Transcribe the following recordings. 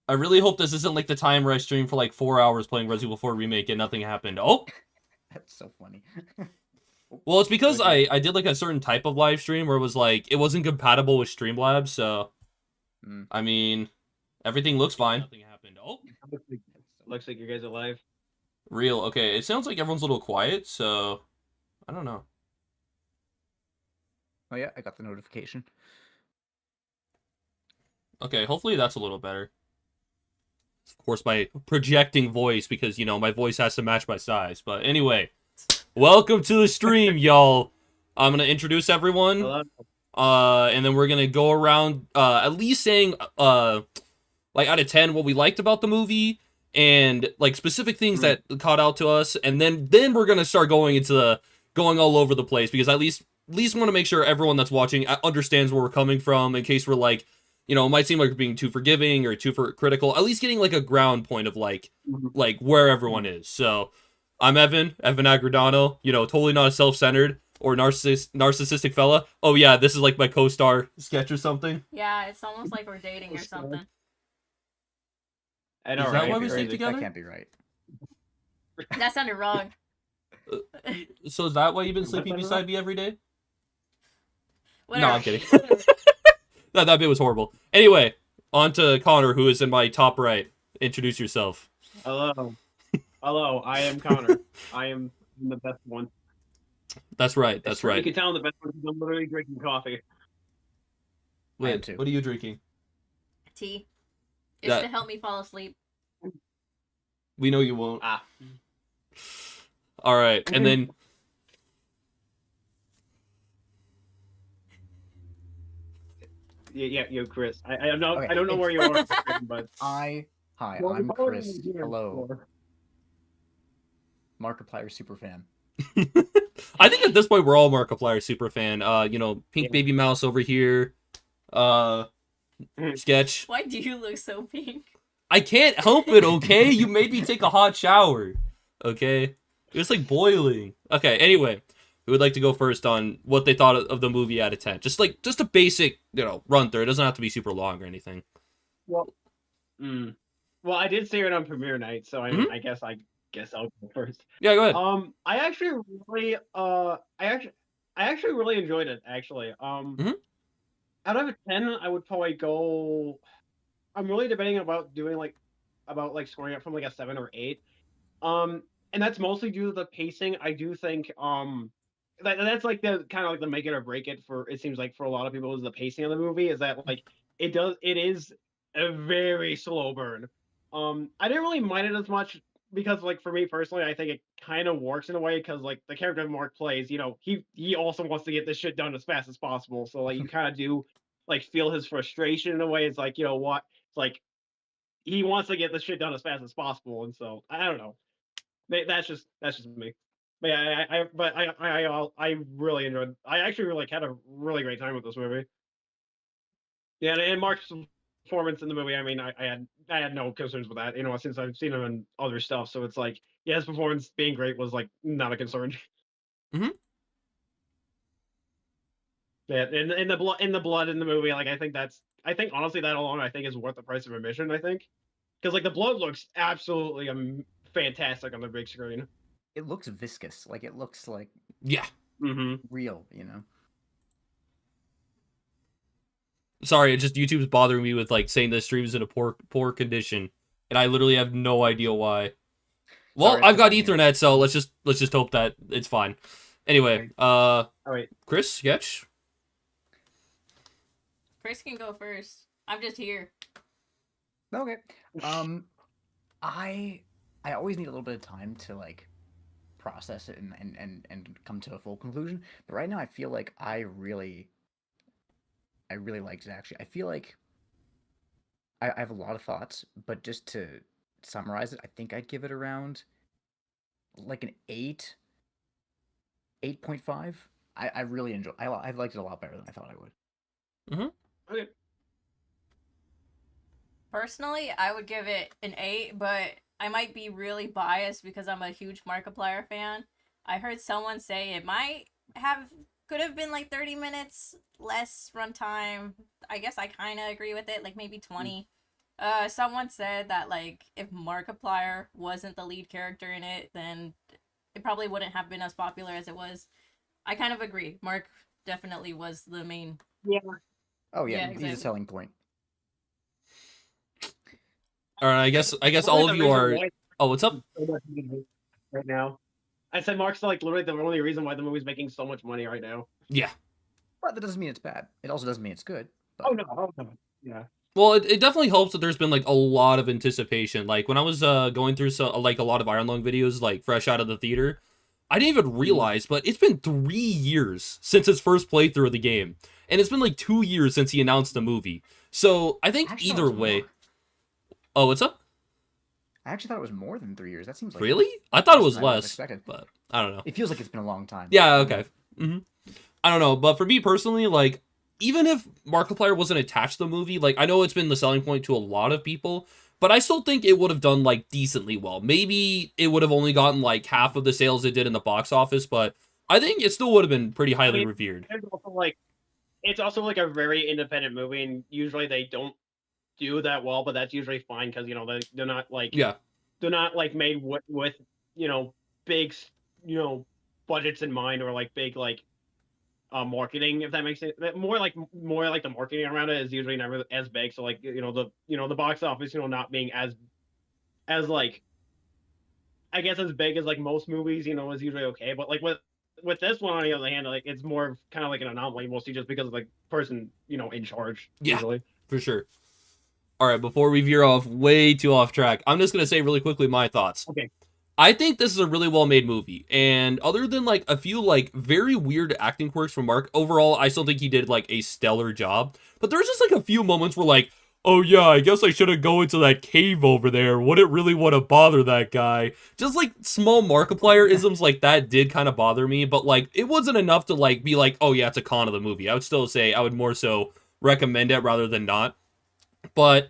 I really hope this isn't like the time where I streamed for like 4 hours playing Resident Evil 4 Remake and nothing happened. Oh, That's so funny. Oh, well, it's because okay. I did like a certain type of live stream where it was like it wasn't compatible with Streamlabs, so Mm. I mean everything looks fine. Nothing happened. Oh, Looks like, looks like you guys are live. real. Okay, it sounds like everyone's a little quiet, so I don't know. Oh yeah, I got the notification. Okay, hopefully that's a little better. Of course, my projecting voice because my voice has to match my size. But anyway, welcome to the stream, y'all. I'm gonna introduce everyone. Hello. And then we're gonna go around at least saying like out of 10 what we liked about the movie and like specific things that caught out to us, and then we're gonna start going into going all over the place because at least want to make sure everyone that's watching understands where we're coming from in case we're like it might seem like we're being too forgiving or too critical, at least getting like a ground point of like where everyone is. So I'm Evan Agradano, totally not a self-centered or narcissistic fella. Oh yeah, this is like my co-star sketch or something. Yeah, it's almost like we're dating or something. I know, Is that right? why we Crazy. stick together? That can't be right. That sounded wrong. So is that why you've been sleeping beside me every day? Whatever. No, I'm kidding. that bit was horrible. Anyway, on to Connor, who is in my top right. Introduce yourself. Hello. Hello, I am Connor. I am the best one. That's right. That's right. You can tell I'm the best one because I'm literally drinking coffee. Wait, what are you drinking? Tea. It's to help me fall asleep. We know you won't. Ah. All right, and then Yeah, Chris. I don't know. Okay. I don't know where you are, but Hi, well, I'm we're probably Chris. here Hello, before. Markiplier superfan. I think at this point we're all Markiplier super fan. Pink Baby Mouse over here. Sketch. Why do you look so pink? I can't help it, okay? You made me take a hot shower. Okay? It's like boiling. Okay, anyway. Who would like to go first on what they thought of the movie out of 10? Just a basic, run through. It doesn't have to be super long or anything. Well, well, I did see it on premiere night, so I guess I'll go first. Yeah, go ahead. I actually really enjoyed it. Actually, out of a 10, I would probably go. I'm really debating about scoring it from like a 7 or 8. And that's mostly due to the pacing. I do think that's like the kind of like the make it or break it for it seems like for a lot of people is the pacing of the movie is that like it is a very slow burn. I didn't really mind it as much because like for me personally, I think it kind of works in a way because like the character Mark plays, he also wants to get this shit done as fast as possible. So like you kind of do like feel his frustration in a way. It's like what it's like he wants to get this shit done as fast as possible, and so I don't know. That's just me. But yeah, I really enjoyed. I actually really had a really great time with this movie. Yeah, and Mark's performance in the movie. I mean, I had no concerns with that. Since I've seen him in other stuff, so it's like, yeah, his performance being great was like not a concern. Yeah, and the blood in the movie, like I think honestly that alone I think is worth the price of admission. I think because like the blood looks absolutely fantastic on the big screen. It looks viscous. Like it looks like real. Sorry, it's just YouTube's bothering me with like saying the stream's in a poor condition, and I literally have no idea why. Well, I've got Ethernet, so let's just hope that it's fine. Anyway, Chris, sketch. Chris can go first. I'm just here. Okay. I always need a little bit of time to like process it and come to a full conclusion. But right now, I feel like I really liked it. Actually, I feel like I have a lot of thoughts, but just to summarize it, I think I'd give it around like an 8, 8.5. I really enjoy. I've liked it a lot better than I thought I would. Okay. Personally, I would give it an 8, but I might be really biased because I'm a huge Markiplier fan. I heard someone say it could have been like 30 minutes less runtime. I guess I kind of agree with it, like maybe 20. Someone said that like if Markiplier wasn't the lead character in it, then it probably wouldn't have been as popular as it was. I kind of agree. Mark definitely was the main. Yeah. Oh yeah, Yeah, he's exactly. a selling point. All right, I guess Literally all the of you reason are. why Oh, what's up? so much money right now. I said Mark's like literally the only reason why the movie's making so much money right now. Yeah. But that doesn't mean it's bad. It also doesn't mean it's good. But... Oh no. Yeah. Well, it definitely helps that there's been like a lot of anticipation. Like when I was going through like a lot of Iron Lung videos, like fresh out of the theater, I didn't even realize, but it's been 3 years since his first playthrough of the game, and it's been like 2 years since he announced the movie. So I think Actually, either way. Oh, what's up? I actually thought it was more than 3 years. That seems like Really? I thought it less was than I less, expected. but I don't know. It feels like it's been a long time. Yeah. Okay. I don't know, but for me personally, like, even if Markiplier wasn't attached to the movie, like, I know it's been the selling point to a lot of people, but I still think it would have done, like, decently well. Maybe it would have only gotten, like, half of the sales it did in the box office, but I think it still would have been pretty highly revered. It's also like a very independent movie, and usually they don't do that well, but that's usually fine because they're not like they're not like made with big budgets in mind, or like big like marketing, if that makes sense. More like the marketing around it is usually never as big. So like the box office not being as like, I guess, as big as like most movies is usually okay. But like with this one, on the other hand, like it's more kind of like an anomaly, mostly just because of the person in charge. Yeah, usually. For sure. All right, before we veer off way too off track, I'm just gonna say really quickly my thoughts. Okay. I think this is a really well-made movie, and other than like a few like very weird acting quirks from Mark, overall I still think he did like a stellar job. But there's just like a few moments where like, oh yeah, I guess I shouldn't go into that cave over there. Wouldn't really want to bother that guy. Just like small Markiplier isms like that did kind of bother me, but like it wasn't enough to like be like, oh yeah, it's a con of the movie. I would still say I would more so recommend it rather than not. But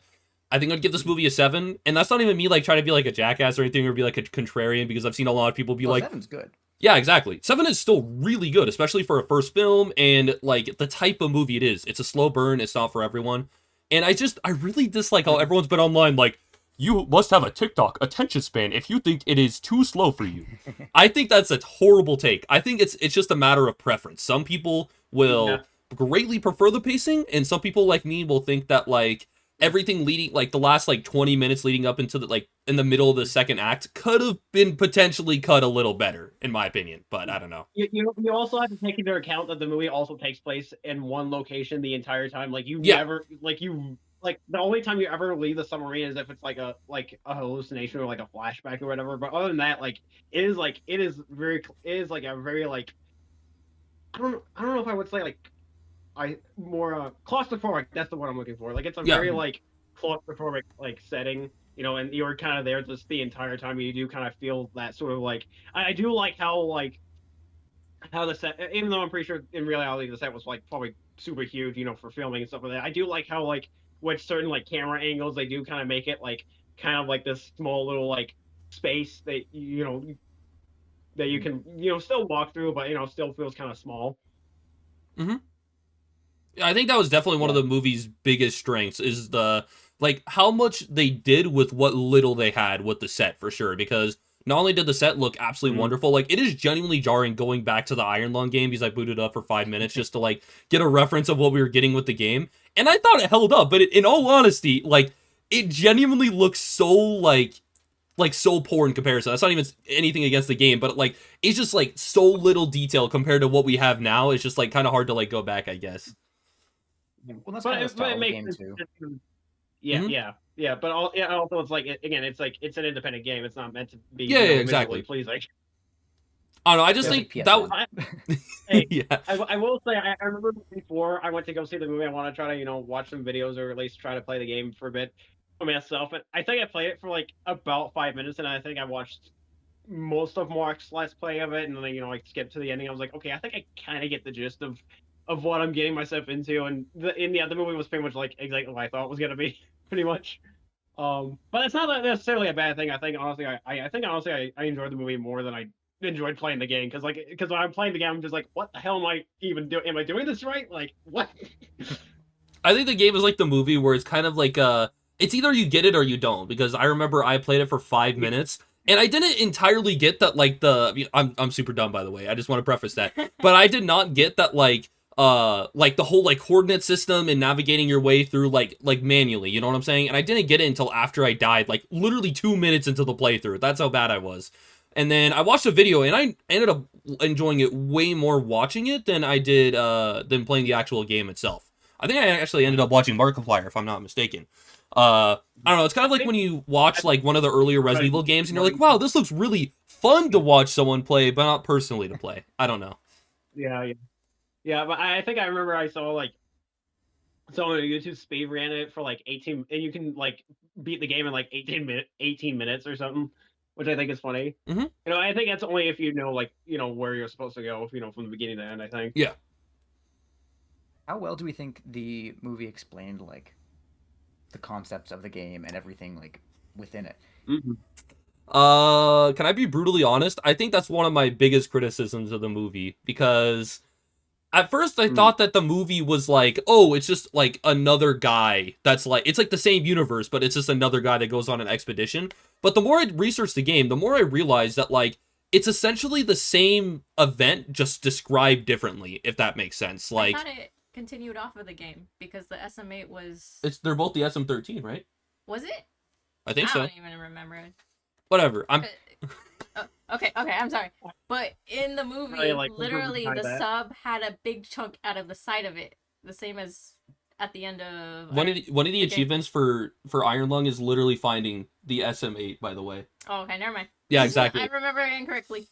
I think I'd give this movie a 7, and that's not even me like trying to be like a jackass or anything, or be like a contrarian, because I've seen a lot of people be like, 7's good. Yeah, exactly. 7 is still really good, especially for a first film and like the type of movie it is. It's a slow burn. It's not for everyone. And I really dislike how everyone's been online like, you must have a TikTok attention span if you think it is too slow for you. I think that's a horrible take. I think it's just a matter of preference. Some people will greatly prefer the pacing, and some people like me will think that like everything leading, like the last like 20 minutes leading up into the like in the middle of the second act could have been potentially cut a little better, in my opinion. But I don't know. You also have to take into account that the movie also takes place in one location the entire time. Like never like the only time you ever leave the submarine is if it's like a hallucination or like a flashback or whatever. But other than that, like it is like a very like, I don't know if I would say like more claustrophobic. That's the word I'm looking for. Like it's a very like claustrophobic like setting, and you're kind of there just the entire time. You do kind of feel that sort of like, I do like how the set, even though I'm pretty sure in reality the set was like probably super huge, for filming and stuff like that. I do like how like with certain like camera angles they do kind of make it like kind of like this small little like space that that you can still walk through, but still feels kind of small. Mm-hmm. I think that was definitely one of the movie's biggest strengths, is the like how much they did with what little they had with the set, for sure. Because not only did the set look absolutely wonderful, like it is genuinely jarring going back to the Iron Lung game, because I booted up for 5 minutes just to like get a reference of what we were getting with the game, and I thought it held up. But in all honesty, like it genuinely looks so like so poor in comparison. That's not even anything against the game, but like it's just like so little detail compared to what we have now. It's just like kind of hard to like go back, I guess. Well, that's kind of the style of the game too. Yeah. But also it's like it's an independent game. It's not meant to be exactly. Pleasing. I don't know. I just think that. I will say I remember before I went to go see the movie, I want to try to watch some videos or at least try to play the game for a bit for myself. And I think I played it for like about 5 minutes, and I think I watched most of Mark's let's play of it, and then I skipped to the ending. I was like, okay, I think I kind of get the gist of what I'm getting myself into, and the movie was pretty much like exactly what I thought it was gonna be, pretty much. But it's not necessarily a bad thing. I think honestly, I enjoyed the movie more than I enjoyed playing the game, because when I'm playing the game, I'm just like, what the hell am I even doing? Am I doing this right? Like what? I think the game is like the movie, where it's kind of like it's either you get it or you don't, because I remember I played it for 5 minutes and I didn't entirely get that, like, I'm super dumb, by the way. I just want to preface that. But I did not get that, like the whole, like, coordinate system and navigating your way through, like manually, you know what I'm saying? And I didn't get it until after I died, like literally 2 minutes into the playthrough. That's how bad I was. And then I watched a video and I ended up enjoying it way more watching it than I did than playing the actual game itself. I think I actually ended up watching Markiplier, if I'm not mistaken. I don't know, it's kind of like when you watch, like, one of the earlier Resident Evil games and you're like, wow, this looks really fun to watch someone play, but not personally to play. I don't know. Yeah, but I think I remember I saw, like, someone on YouTube speed ran it for like 18, and you can, like, beat the game in like 18 minutes or something, which I think is funny. Mm-hmm. I think that's only if you know, like, where you're supposed to go, from the beginning to end, I think. Yeah. How well do we think the movie explained, like, the concepts of the game and everything, like, within it? Mm-hmm. Can I be brutally honest? I think that's one of my biggest criticisms of the movie, because at first I thought that the movie was like, oh, it's just like another guy that's like, it's like the same universe, but it's just another guy that goes on an expedition. But the more I researched the game, the more I realized that, like, it's essentially the same event, just described differently, if that makes sense. Like, I thought it continued off of the game because the SM8 was. they're both the SM13, right? Was it? I think so. I don't even remember it. Whatever. Okay, I'm sorry. But in the movie, Really, like, literally the that. sub had a big chunk out of the side of it, the same as at the end of One of the achievements for Iron Lung is literally finding the SM8, by the way. Oh, okay, never mind. Yeah, exactly. I remember it incorrectly.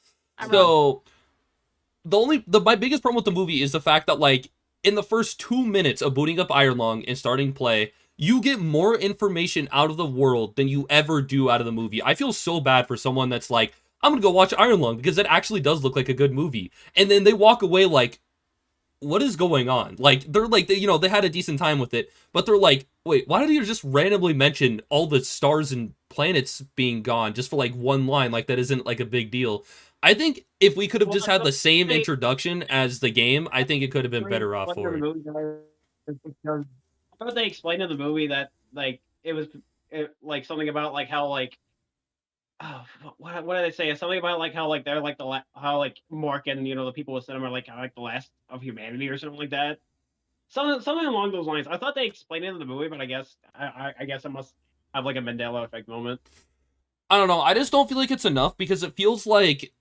So my biggest problem with the movie is the fact that, like, in the first 2 minutes of booting up Iron Lung and starting play, you get more information out of the world than you ever do out of the movie. I feel so bad for someone that's like, I'm gonna go watch Iron Lung because it actually does look like a good movie, and then they walk away like, what is going on? Like, they're like, they had a decent time with it, but they're like, wait, why did you just randomly mention all the stars and planets being gone just for, like, one line? Like, that isn't, like, a big deal. I think if we could have just had the same introduction as the game, I think it could have been better off for it. I thought they explained in the movie that, like, it was like something about, like, how, like, oh, what did they say? Something about, like, how, like, they're like how, like, Mark and the people with cinema are like kind of like the last of humanity or something like that. Something along those lines. I thought they explained it in the movie, but I guess I guess I must have, like, a Mandela effect moment. I don't know. I just don't feel like it's enough, because it feels like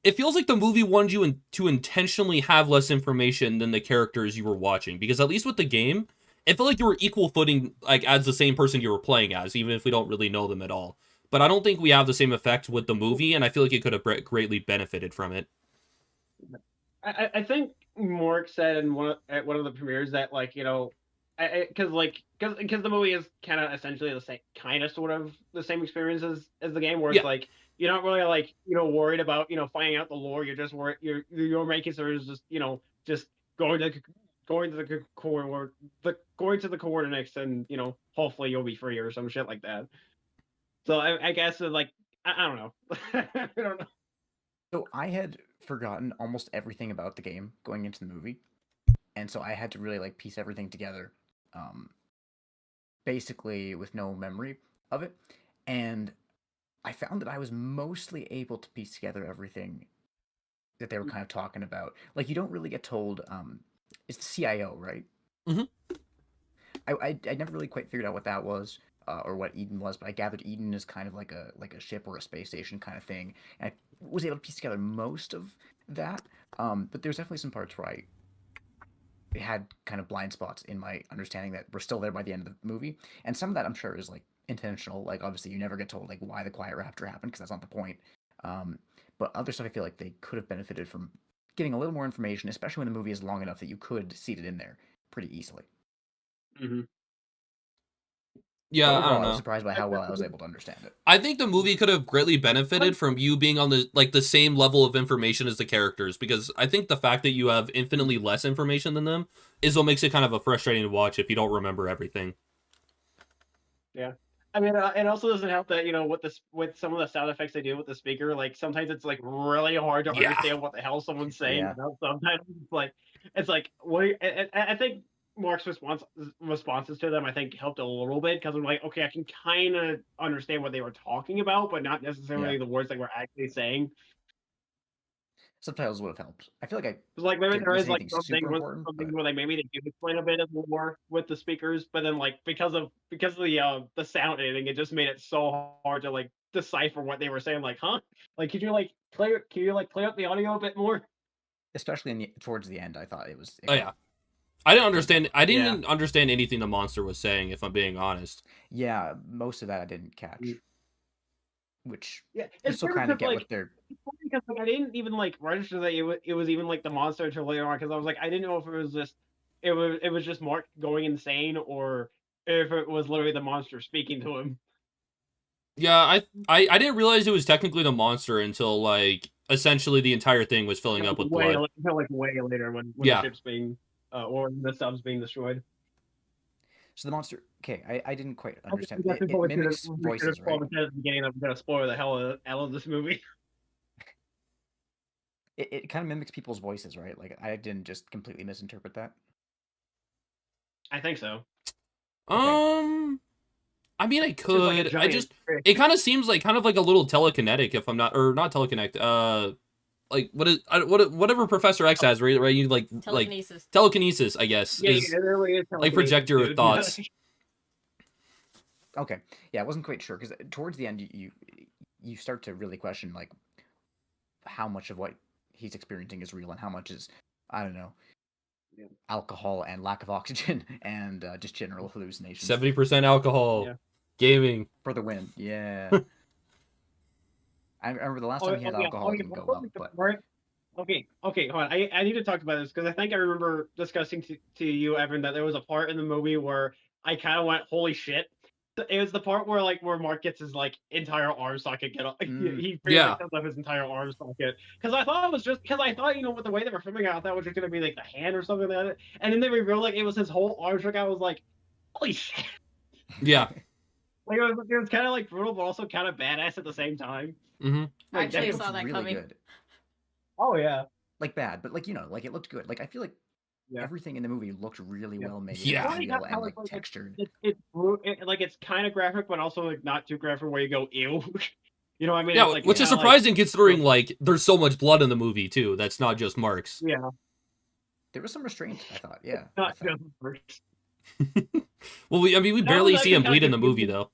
the movie wanted you to intentionally have less information than the characters you were watching. Because at least with the game, it felt like you were equal footing, like, as the same person you were playing as, even if we don't really know them at all. But I don't think we have the same effect with the movie, and I feel like it could have greatly benefited from it. I think Mork said at one of the premieres that, like, because the movie is kind of essentially the same, kind of sort of the same experience as the game, where it's like you're not really, like, worried about finding out the lore. You're just worried. Your main concern is just just going to the coordinates, and hopefully you'll be free or some shit like that. So I guess it's like I don't know. I don't know. So I had forgotten almost everything about the game going into the movie, and so I had to really, like, piece everything together, basically with no memory of it. And I found that I was mostly able to piece together everything that they were kind of talking about. Like, you don't really get told. It's the CIO, right? Mm-hmm. I never really quite figured out what that was. Or what Eden was, but I gathered Eden is kind of like a ship or a space station kind of thing, and I was able to piece together most of that. But there's definitely some parts where I had kind of blind spots in my understanding that were still there by the end of the movie, and some of that I'm sure is, like, intentional. Like, obviously, you never get told, like, why the Quiet Raptor happened, because that's not the point. But other stuff I feel like they could have benefited from getting a little more information, especially when the movie is long enough that you could seat it in there pretty easily. Mm-hmm. Yeah, I don't know. I was surprised by how well I was able to understand it. I think the movie could have greatly benefited from you being on the same level of information as the characters, because I think the fact that you have infinitely less information than them is what makes it kind of a frustrating to watch if you don't remember everything. Yeah. I mean, it also doesn't help that with some of the sound effects they do with the speaker, like, sometimes it's, like, really hard to understand what the hell someone's saying. Yeah. Sometimes it's like what I think Mark's responses to them, I think, helped a little bit because I'm like, okay, I can kind of understand what they were talking about, but not necessarily the words they were actually saying. Subtitles would have helped. I feel like I Like maybe didn't there miss is like anything something super important, but where like maybe they do explain a bit of more with the speakers, but then like because of the sound editing, it just made it so hard to like decipher what they were saying. Like, huh? Like, could you like clear up the audio a bit more? especially towards the end, I thought it Oh yeah, I didn't understand. I Yeah. didn't understand anything the monster was saying, if I'm being honest. Yeah, most of that I didn't catch. Which Yeah, you it's still weird kind of because get like what they're. it's funny because like I didn't even like register that it was even like the monster until later on because I was like I didn't know if it was just it was just Mark going insane or if it was literally the monster speaking to him. Yeah, I didn't realize it was technically the monster until like essentially the entire thing was filling up with blood. Until like way later when the Yeah. ship's being or the sub's being destroyed. So the monster. Okay, I didn't quite understand. That's It before we mimics could've voices, right? at the beginning. I'm gonna spoil the hell out of this movie. It kind of mimics people's voices, right? Like I didn't just completely misinterpret that. I think so. I mean, I It's just like a could. giant fish. It kind of seems like kind of like a little telekinetic, if I'm not, or not teleconnect. Like whatever Professor X has, right? Right? You like telekinesis, I guess, Yeah, is it really is like project your dude. thoughts. Okay, yeah, I wasn't quite sure because towards the end you start to really question like how much of what he's experiencing is real and how much is, I don't know, alcohol and lack of oxygen and just general hallucinations. 70% alcohol, Yeah. gaming For the win. Yeah. I remember the last time he had alcohol didn't go well, but Okay, hold on. I need to talk about this because I think I remember discussing to you, Evan, that there was a part in the movie where I kind of went, "Holy shit!" It was the part where Mark gets his like entire arm socket get off. He pretty much cuts off his entire arm socket because I thought it was just because I thought with the way they were filming it, I thought it was just gonna be like the hand or something like that, and then they revealed like it was his whole arm chunk. I was like, "Holy shit!" Yeah. Like it was kind of like brutal, but also kind of badass at the same time. Mm-hmm. I actually that saw that really coming. good. Oh yeah. Like bad, but like like it looked good. Like I feel like everything in the movie looked really well made. Yeah. And real and like textured. It's kind of graphic, but also like not too graphic where you go ew. You know what I mean? Yeah, It's like, which is surprising considering like there's so much blood in the movie too. That's not just Mark's. Yeah. There was some restraint, I thought. Yeah. Not just Mark's. Well, we barely see him bleed in the movie though.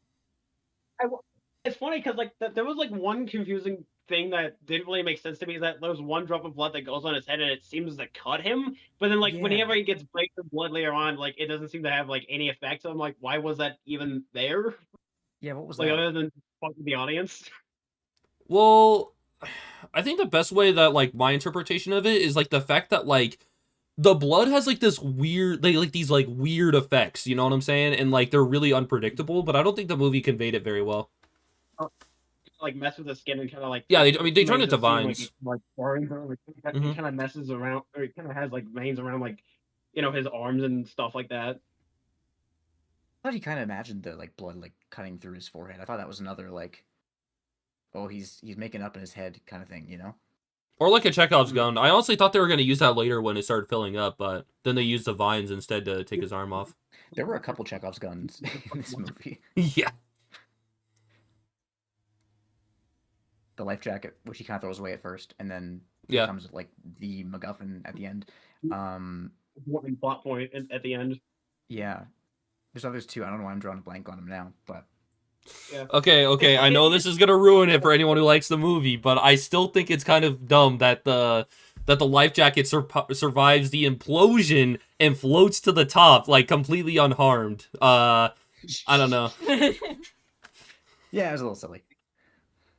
It's funny because like there was like one confusing thing that didn't really make sense to me is that there's one drop of blood that goes on his head and it seems to cut him, but then like whenever he gets breaks of blood later on, like it doesn't seem to have like any effect. So I'm like, why was that even there? Yeah, what was like that? other than fucking the audience? Well, I think the best way that like my interpretation of it is like the fact that like the blood has like this weird like these like weird effects, you know what I'm saying? And like they're really unpredictable, but I don't think the movie conveyed it very well. Like mess with the skin and kind of like they turn into vines. Like it kind of messes around, or it kind of has like veins around like his arms and stuff like that. I thought he kind of imagined the like blood like cutting through his forehead. I thought that was another like, oh he's making up in his head kind of thing, Or like a Chekhov's gun. I honestly thought they were going to use that later when it started filling up, but then they used the vines instead to take his arm off. There were a couple Chekhov's guns in this movie. Yeah. The life jacket, which he kind of throws away at first, and then comes like the MacGuffin at the end. Important plot point at the end. Yeah, there's others too. I don't know why I'm drawing a blank on them now, but yeah. Okay. I know this is gonna ruin it for anyone who likes the movie, but I still think it's kind of dumb that the life jacket survives the implosion and floats to the top like completely unharmed. I don't know. Yeah, it was a little silly.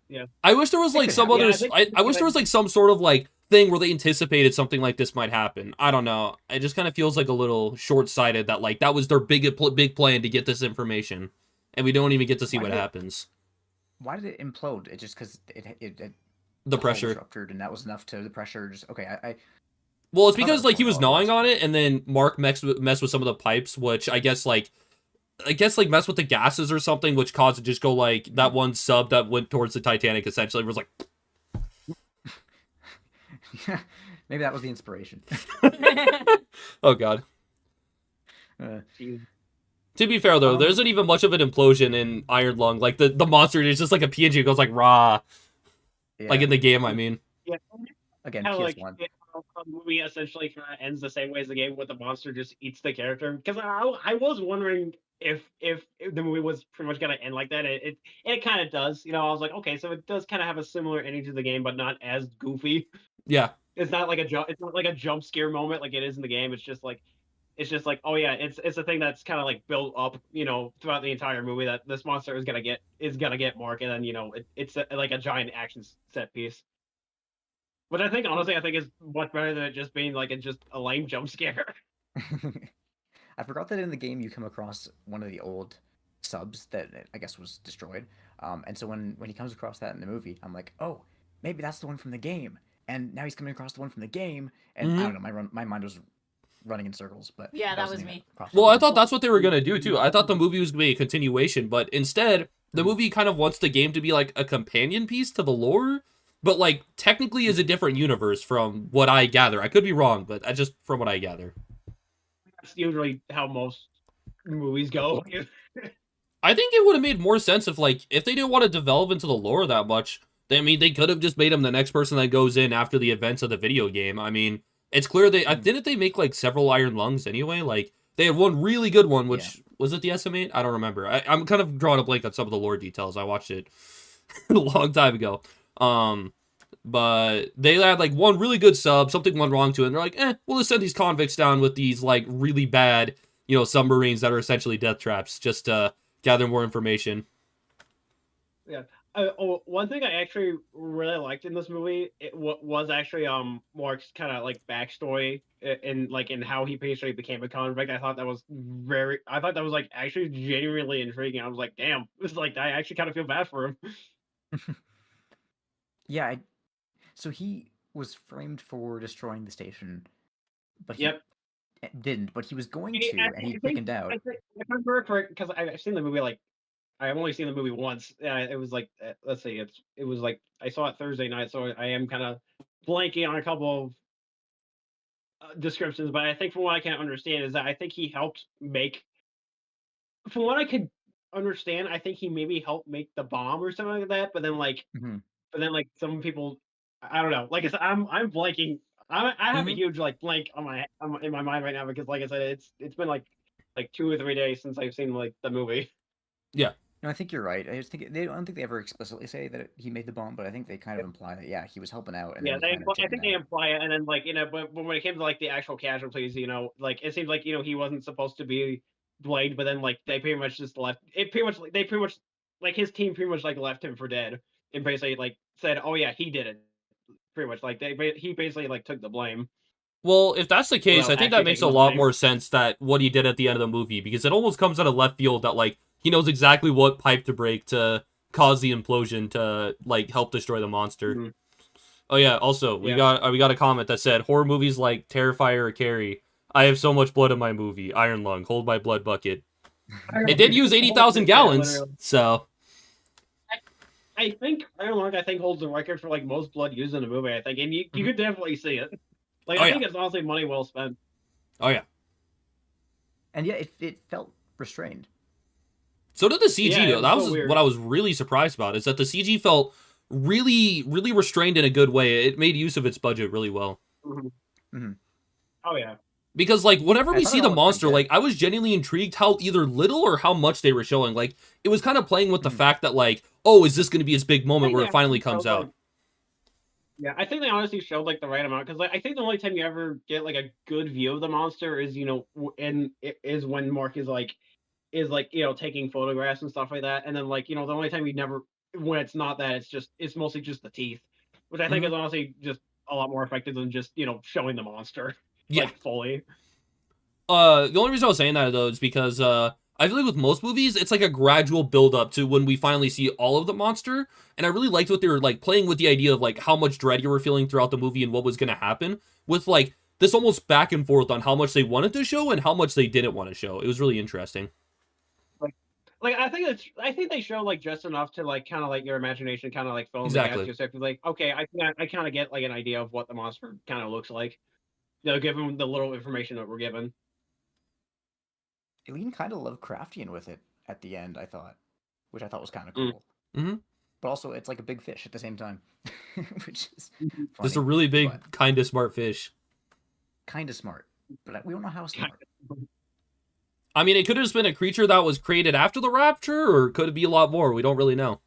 Yeah. I wish there was like some other. I wish there was like some sort of like thing where they anticipated something like this might happen. I don't know. It just kind of feels like a little short-sighted that like that was their big plan to get this information, and we don't even get to see what happens. Why did it implode? It just because it the pressure ruptured, and that was enough to the pressure. Just okay. Well, it's because like he was gnawing on it, and then Mark messed with some of the pipes, which I guess mess with the gases or something, which caused it to just go like that one sub that went towards the Titanic essentially was like. Maybe that was the inspiration. Oh God. Jeez. To be fair though, there isn't even much of an implosion in Iron Lung. Like the monster is just like a PNG. It goes like rah. Yeah. Like in the game, I mean. Yeah. Again, Kind of like PS1. the movie essentially kind of ends the same way as the game, with the monster just eats the character. Because I was wondering if the movie was pretty much gonna end like that. It kind of does. You know, I was like, okay, so it does kind of have a similar ending to the game, but not as goofy. Yeah. It's not like a jump. It's not like a jump scare moment like it is in the game. It's just like, oh yeah, it's a thing that's kind of like built up, you know, throughout the entire movie, that this monster is gonna get Mark, and then, you know, it's like a giant action set piece. Which I think, honestly, I think is much better than it just being like just a lame jump scare. I forgot that in the game you come across one of the old subs that I guess was destroyed. And so when he comes across that in the movie, I'm like, oh, maybe that's the one from the game. And now he's coming across the one from the game, and I don't know, my mind was running in circles. But Yeah, that was something me. crossed Well, my I mind. thought that's what they were gonna do too. I thought the movie was gonna be a continuation, but instead, the movie kind of wants the game to be like a companion piece to the lore, but like technically is a different universe from what I gather. I could be wrong, but I just from what I gather. That's usually how most movies go. I think it would have made more sense if they didn't want to develop into the lore that much. I mean, they could have just made him the next person that goes in after the events of the video game. I mean, it's clear didn't they make like several Iron Lungs anyway? Like they had one really good one, which was it the SM8? I don't remember. I'm kind of drawing a blank on some of the lore details. I watched it a long time ago. But they had like one really good sub, something went wrong to it, and they're like, we'll just send these convicts down with these like really bad, you know, submarines that are essentially death traps, just to gather more information. Yeah. One thing I actually really liked in this movie, was actually Mark's kind of like backstory in how he basically became a convict. I thought that was like actually genuinely intriguing. I was like, damn, it's like I actually kind of feel bad for him. Yeah, so he was framed for destroying the station, but he Yep. didn't. But he was going I, to, I and he think, chickened out. I think, if I remember correct, because I've seen the movie like I've only seen the movie once. It was like, let's see, it was like I saw it Thursday night, so I am kind of blanking on a couple of descriptions. But I think from what I can understand is that I think he helped make, from what I could understand, I think he maybe helped make the bomb or something like that. Mhm. But then like some people, I don't know. Like I said, I'm blanking. I have a Mhm. huge like blank in my mind right now, because like I said, it's been like 2 or 3 days since I've seen like the movie. Yeah. No, I think you're right. I don't think they ever explicitly say that he made the bomb, but I think they kind of imply that he was helping out, and then Yeah, he kind of I think chickened they out. imply it, and then like, you know, but when it came to like the actual casualties, you know, like it seems like, you know, he wasn't supposed to be blamed, but then like they pretty much just left it. Pretty much, they pretty much like his team pretty much like left him for dead, and basically like said, oh yeah, he did it. Pretty much like he basically like took the blame Well, if that's the case, without I think that actually makes taking a the lot blame. more sense that what he did at the end of the movie, because it almost comes out of left field that like he knows exactly what pipe to break to cause the implosion to like help destroy the monster. Mhm. Oh yeah, also Yeah. we got a comment that said horror movies like Terrifier or Carrie. I have so much blood in my movie. Iron Lung, hold my blood bucket. It did use 80,000 Yeah, gallons, literally. so I think Iron Lung, I think, holds the record for like most blood used in a movie. I think, and you could definitely see it. Like, oh I yeah, think it's honestly money well spent. oh yeah. And yeah, it felt restrained. So did the CG Yeah, it though. was That so was what weird. I was really surprised about. Is that the CG felt really, really restrained in a good way. It made use of its budget really well. Mhm. Hmm. Oh yeah. Because like whenever I we thought see it the all looked pretty monster, good. like I was genuinely intrigued how either little or how much they were showing. Like it was kind of playing with the Mhm. fact that like, oh, is this going to be his big I moment think where they it finally honestly comes showed like, out? yeah, I think they honestly showed like the right amount, because like I think the only time you ever get like a good view of the monster is, you know, and it is when Mark is like, you know, taking photographs and stuff like that, and then like, you know, the only time you never, when it's not that, it's mostly just the teeth, which I think Hmm. is honestly just a lot more effective than just, you know, showing the monster Yeah. like fully. The only reason I was saying that though is because I feel like with most movies, it's like a gradual build up to when we finally see all of the monster. And I really liked what they were like playing with the idea of like how much dread you were feeling throughout the movie and what was gonna happen with like this almost back and forth on how much they wanted to show and how much they didn't want to show. It was really interesting. Like I think they show like just enough to like kind of like your imagination kind of like fill in the gaps Exactly. yourself. Like, okay, I kind of get like an idea of what the monster kind of looks like. You know, given the little information that we're given. It leaned kind of Lovecraftian with it at the end, I thought, which I thought was kind of Mm. cool. Mm-hmm. But also, it's like a big fish at the same time, which is funny. Just a really big, but kind of smart fish. kind of smart, but we don't know how smart. I mean, it could have just been a creature that was created after the rapture, or could it be a lot more? We don't really know.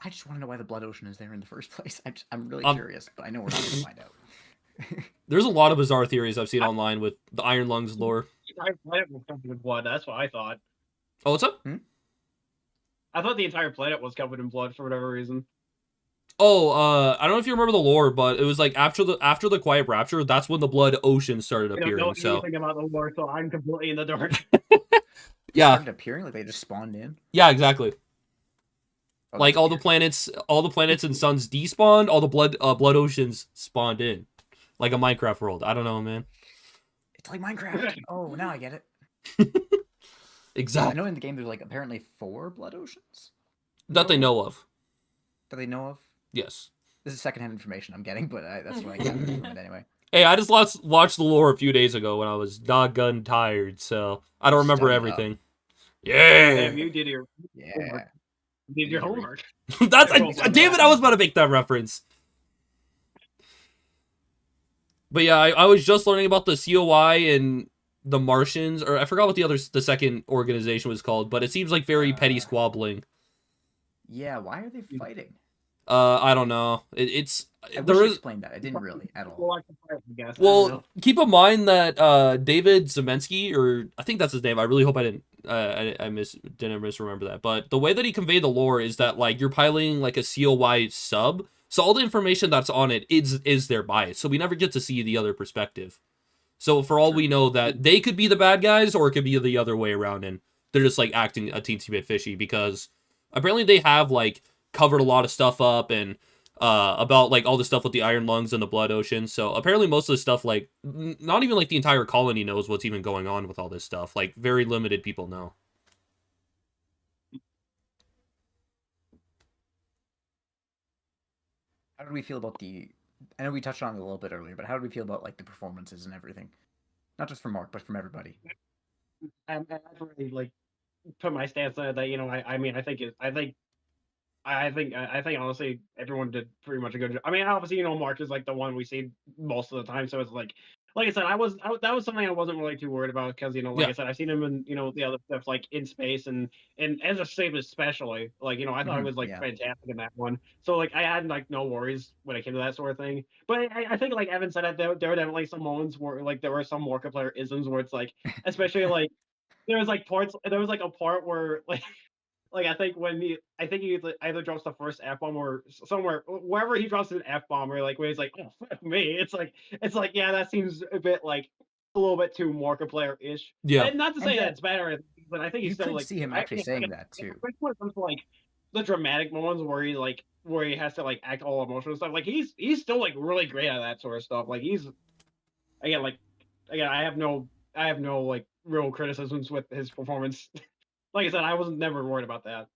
I just want to know why the blood ocean is there in the first place. I'm really Um, curious, but I know we're not going to find out. There's a lot of bizarre theories I've seen online with the Iron Lungs lore. The entire planet was covered in blood. That's what I thought. Oh, what's up? I thought the entire planet was covered in blood for whatever reason. Oh, I don't know if you remember the lore, but it was like after the Quiet Rapture, that's when the blood ocean started I don't appearing. know So anything about the lore, so I'm completely in the dark. yeah, Started appearing like they just spawned in. yeah, exactly. Oh, Like that's all the weird. planets and suns despawned, all the blood oceans spawned in, like a Minecraft world. I don't know, man. It's like Minecraft. Oh, now I get it. I Exactly. know in the game there's like apparently 4 blood oceans That they know of. that they know of. Yes. This is secondhand information I'm getting, but that's what I gathered from it anyway. Hey, I just watched the lore a few days ago when I was doggone tired, so I don't remember Studied up. everything. Damn, Yeah. you did your Yeah. you did your homework. That's damn it, I was about to make that reference. But yeah, I was just learning about the COI and the Martians, or I forgot what the second organization was called, but it seems like very petty squabbling. Yeah, why are they fighting? I don't know. It's I wish there you is. explained that. I didn't really at all. Well, I guess. I don't Well, know. keep in mind that David Zemensky, or I think that's his name. I really hope I didn't didn't misremember that. But the way that he conveyed the lore is that like you're piloting like a COI sub, so all the information that's on it is their bias. So we never get to see the other perspective. So for all we know, that they could be the bad guys, or it could be the other way around, and they're just like acting a teensy bit fishy because apparently they have like covered a lot of stuff up and about like all the stuff with the iron lungs and the blood ocean. So apparently most of the stuff, like not even like the entire colony knows what's even going on with all this stuff. Like very limited people know. How did we feel about the? I know we touched on it a little bit earlier, but how did we feel about like the performances and everything? Not just from Mark, but from everybody. I've already like put my stance on it that I mean I think honestly everyone did pretty much a good job. I mean, obviously Mark is like the one we see most of the time, so it's like I said, that was something I wasn't really too worried about because like I said, I've seen him in the other stuff like in space and as a save especially like I thought he was like fantastic in that one. So like I had like no worries when it came to that sort of thing. But I think like Evan said, there were definitely some moments where like there were some Markipler isms where it's like especially like there was like a part where like I think he either drops the first F bomb or somewhere wherever he drops an F bomb or like where he's like, oh fuck me. It's like yeah, that seems a bit like a little bit too Markiplier ish. Yeah. And not to say that it's better, but I think he's still could like see him actually saying that too. Especially when it comes to like the dramatic moments where he has to like act all emotional stuff. Like he's still like really great at that sort of stuff. Like he's again I have no like real criticisms with his performance. Like I said, I was never worried about that.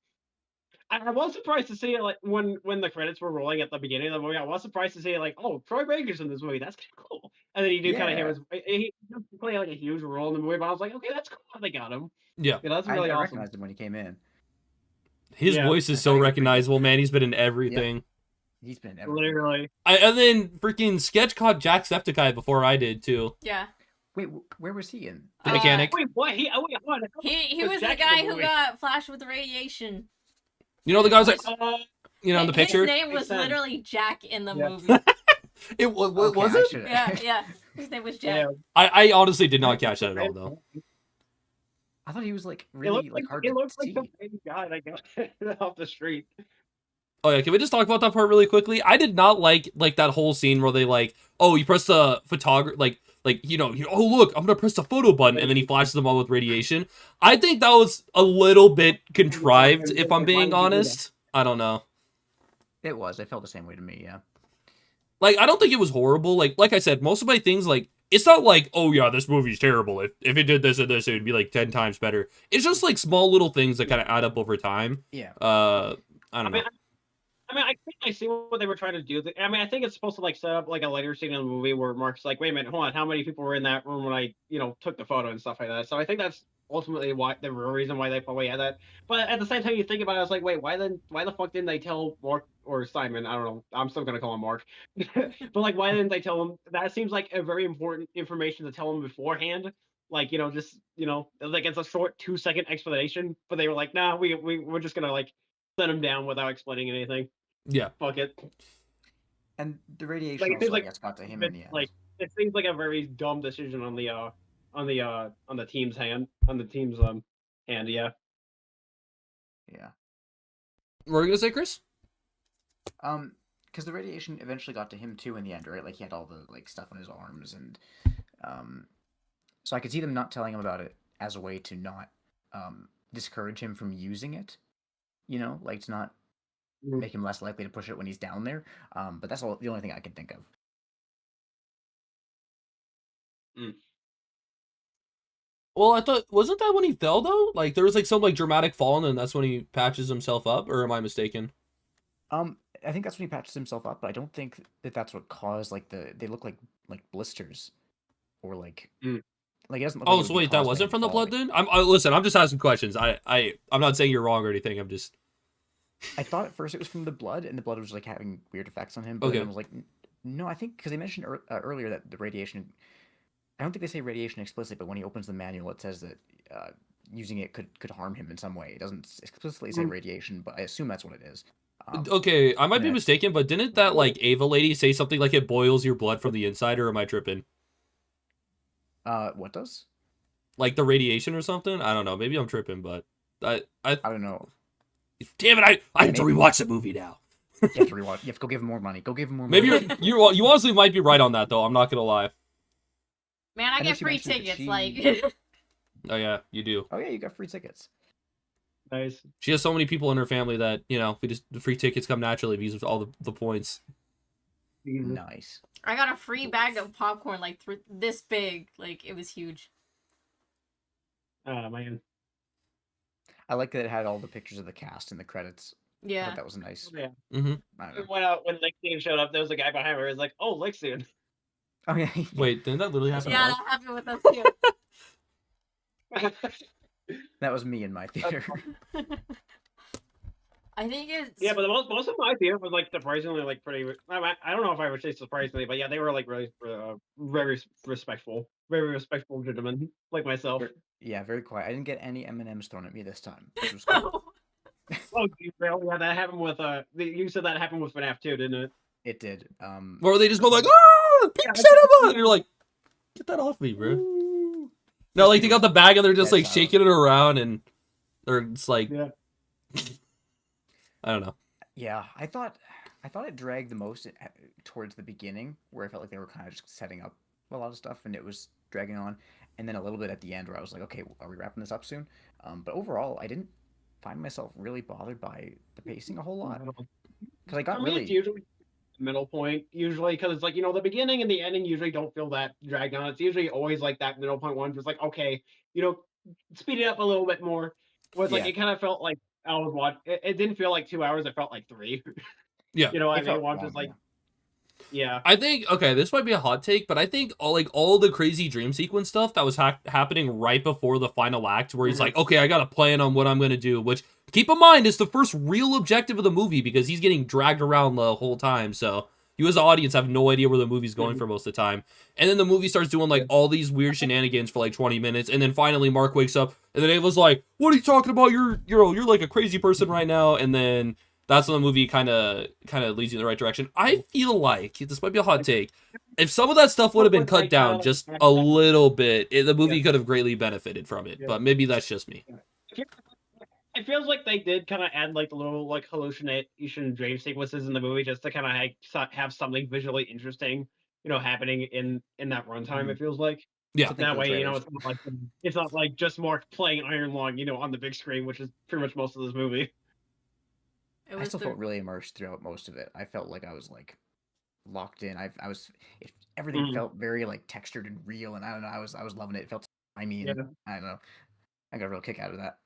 I was surprised to see it like when the credits were rolling at the beginning of the movie. I was surprised to see it like, oh, Troy Baker's in this movie. That's kind of cool. And then he did kind of hear he play like a huge role in the movie. But I was like, okay, that's cool how they got him. Yeah, That's really I awesome. recognized him when he came in. His voice is so recognizable, man. He's been in everything. Yeah. He's been in everything. Literally. And then freaking Sketch caught Jacksepticeye before I did too. Yeah. Wait, where was he in? The mechanic. Wait, what? He was the guy who got flashed with radiation. You know the guy was like, in the picture. His name was literally Jack in the movie. Was it? Yeah. His name was Jack. Yeah. I honestly did not catch that at all though. I thought he was like really hard to see. It looks like some baby guy that got off the street. Oh yeah, can we just talk about that part really quickly? I did not like that whole scene where they like, oh, you press the photographer oh look, I'm gonna press the photo button and then he flashes them all with radiation. I think that was a little bit contrived, if I'm being honest. I don't know. It was. It felt the same way to me. Yeah. Like I don't think it was horrible. Like I said, most of my things like it's not like, oh yeah, this movie's terrible. If it did this and this, it would be like 10 times better. It's just like small little things that kind of add up over time. Yeah. I don't know. I mean, I think I see what they were trying to do. I mean, I think it's supposed to like set up like a later scene in the movie where Mark's like, "Wait a minute, hold on, how many people were in that room when I, took the photo and stuff like that?" So I think that's ultimately why the real reason why they probably had that. But at the same time, you think about it, it's like, wait, why then? Why the fuck didn't they tell Mark or Simon? I don't know. I'm still gonna call him Mark. But like, why didn't they tell him? That seems like a very important information to tell him beforehand. Like, just like it's a short 2-second explanation. But they were like, nah, we're just gonna like send him down without explaining anything. Yeah. Fuck it. And the radiation Like it seems also, I like guess, got to him in the end. like it seems like a very dumb decision on the team's hand. Yeah. Yeah. What were you gonna say, Chris? Because the radiation eventually got to him too in the end, right? Like he had all the like stuff on his arms, and so I could see them not telling him about it as a way to not discourage him from using it. Like to not make him less likely to push it when he's down there. But that's the only thing I can think of. Well, I thought wasn't that when he fell though? Like there was like some like dramatic fall, and then that's when he patches himself up, or am I mistaken? I think that's when he patches himself up, but I don't think that that's what caused like they look like blisters, or like like it doesn't look like Oh, it would so be wait, that caused by wasn't him from the blood falling. then? Listen, I'm just asking questions. I'm not saying you're wrong or anything. I'm just I thought at first it was from the blood, and the blood was like having weird effects on him. But then I okay. was like, no, I think because they mentioned earlier that the radiation. I don't think they say radiation explicitly, but when he opens the manual, it says that using it could harm him in some way. It doesn't explicitly say radiation, but I assume that's what it is. Okay, I might And be then mistaken, but didn't that like Ava lady say something like it boils your blood from the inside, or am I tripping? what does? Like the radiation or something? I don't know. Maybe I'm tripping, but I I don't know. damn it, I have to Maybe. rewatch the movie now. You have to rewatch. You have to go give him more money. Go give him more Maybe money. you honestly might be right on that though. I'm not gonna lie. Man, I I know get she free mentioned that tickets. she- Like, Oh yeah, you do. Oh yeah, you got free tickets. Nice. She has so many people in her family that we just the free tickets come naturally if you use all the points. Nice. I got a free bag of popcorn, like this big. Like, it was huge. Oh man. I like that it had all the pictures of the cast in the credits. I Yeah. thought that was nice. Yeah. Mm-hmm. I don't know. When Lexian showed up, there was a guy behind her. He was like, "Oh, Lexian." Oh yeah. Wait, didn't that literally happen? Yeah, To us? that happened with us too. That was me in my theater. I think it's Yeah, but most of my theater was like surprisingly like pretty. I don't know if I would say surprisingly, but yeah, they were like really very respectful gentlemen like myself. Yeah, very quiet. I didn't get any M&Ms thrown at me this time, which was cool. Oh, yeah, that happened with you said that happened with FNAF too, didn't it? It did. Or they just go like, "Ah, pink cinema," and you're like, "Get that off me, bro." Ooh. No, like they got the bag and they're just Dead like silent. shaking it around and they're just like, Yeah. I don't know. Yeah, I thought it dragged the most towards the beginning, where I felt like they were kind of just setting up a lot of stuff, and it was dragging on, and then a little bit at the end where I was like, okay, are we wrapping this up soon? But overall, I didn't find myself really bothered by the pacing a whole lot, because I got For me, it's usually the middle point, usually because it's like the beginning and the ending usually don't feel that dragged on. It's usually always like that middle point one, just like okay, speed it up a little bit more. Was like Yeah. it kind of felt like I was watching. It didn't feel like 2 hours. It felt like 3. Yeah. You know what I It mean? felt One long, just like yeah. yeah. I think okay, this might be a hot take, but I think all the crazy dream sequence stuff that was happening right before the final act, where he's like, okay, I got a plan on what I'm gonna do. Which keep in mind is the first real objective of the movie because he's getting dragged around the whole time. So you as the audience have no idea where the movie's going for most of the time. And then the movie starts doing like all these weird shenanigans for like 20 minutes, and then finally Mark wakes up, and then Ava's like, "What are you talking about? You're like a crazy person right now." And then that's when the movie kind of leads you in the right direction. I feel like this might be a hot take. If some of that stuff would have been cut down just a little bit, the movie could have greatly benefited from it. But maybe that's just me. It feels like they did kind of add like the little like hallucination dream sequences in the movie just to kind of have something visually interesting, happening in that runtime. It feels like Yeah. Something that for the way, trailers. it's not like just Mark playing Iron Lung, on the big screen, which is pretty much most of this movie. I still felt really immersed throughout most of it. I felt like I was like locked in. Everything felt very like textured and real, and I don't know. I was loving it. It felt timey, and I don't know. I got a real kick out of that.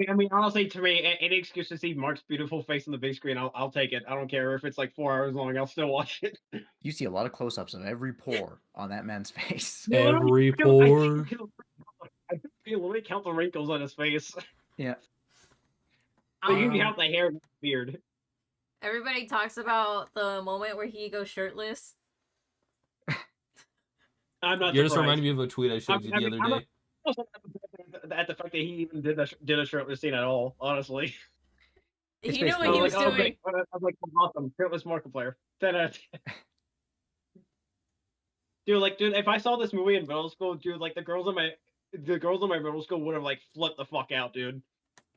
I mean, honestly, to me, any excuse to see Mark's beautiful face on the big screen, I'll take it. I don't care if it's like 4 hours long. I'll still watch it. You see a lot of close-ups of every pore on that man's face. Every I pore. think you literally count the wrinkles on his face. Yeah. Like, you can Um, count the hair and the beard. Everybody talks about the moment where he goes shirtless. I'm not You're just surprised. reminding me of a tweet I showed you the other I'm day. also at the fact that he even did a shirtless scene at all, honestly. It's He knew what basically he was like- doing. I was like, awesome, shirtless Markiplier. 10 out of 10. Dude, if I saw this movie in middle school, dude, like the girls in my middle school would have like flipped the fuck out, dude.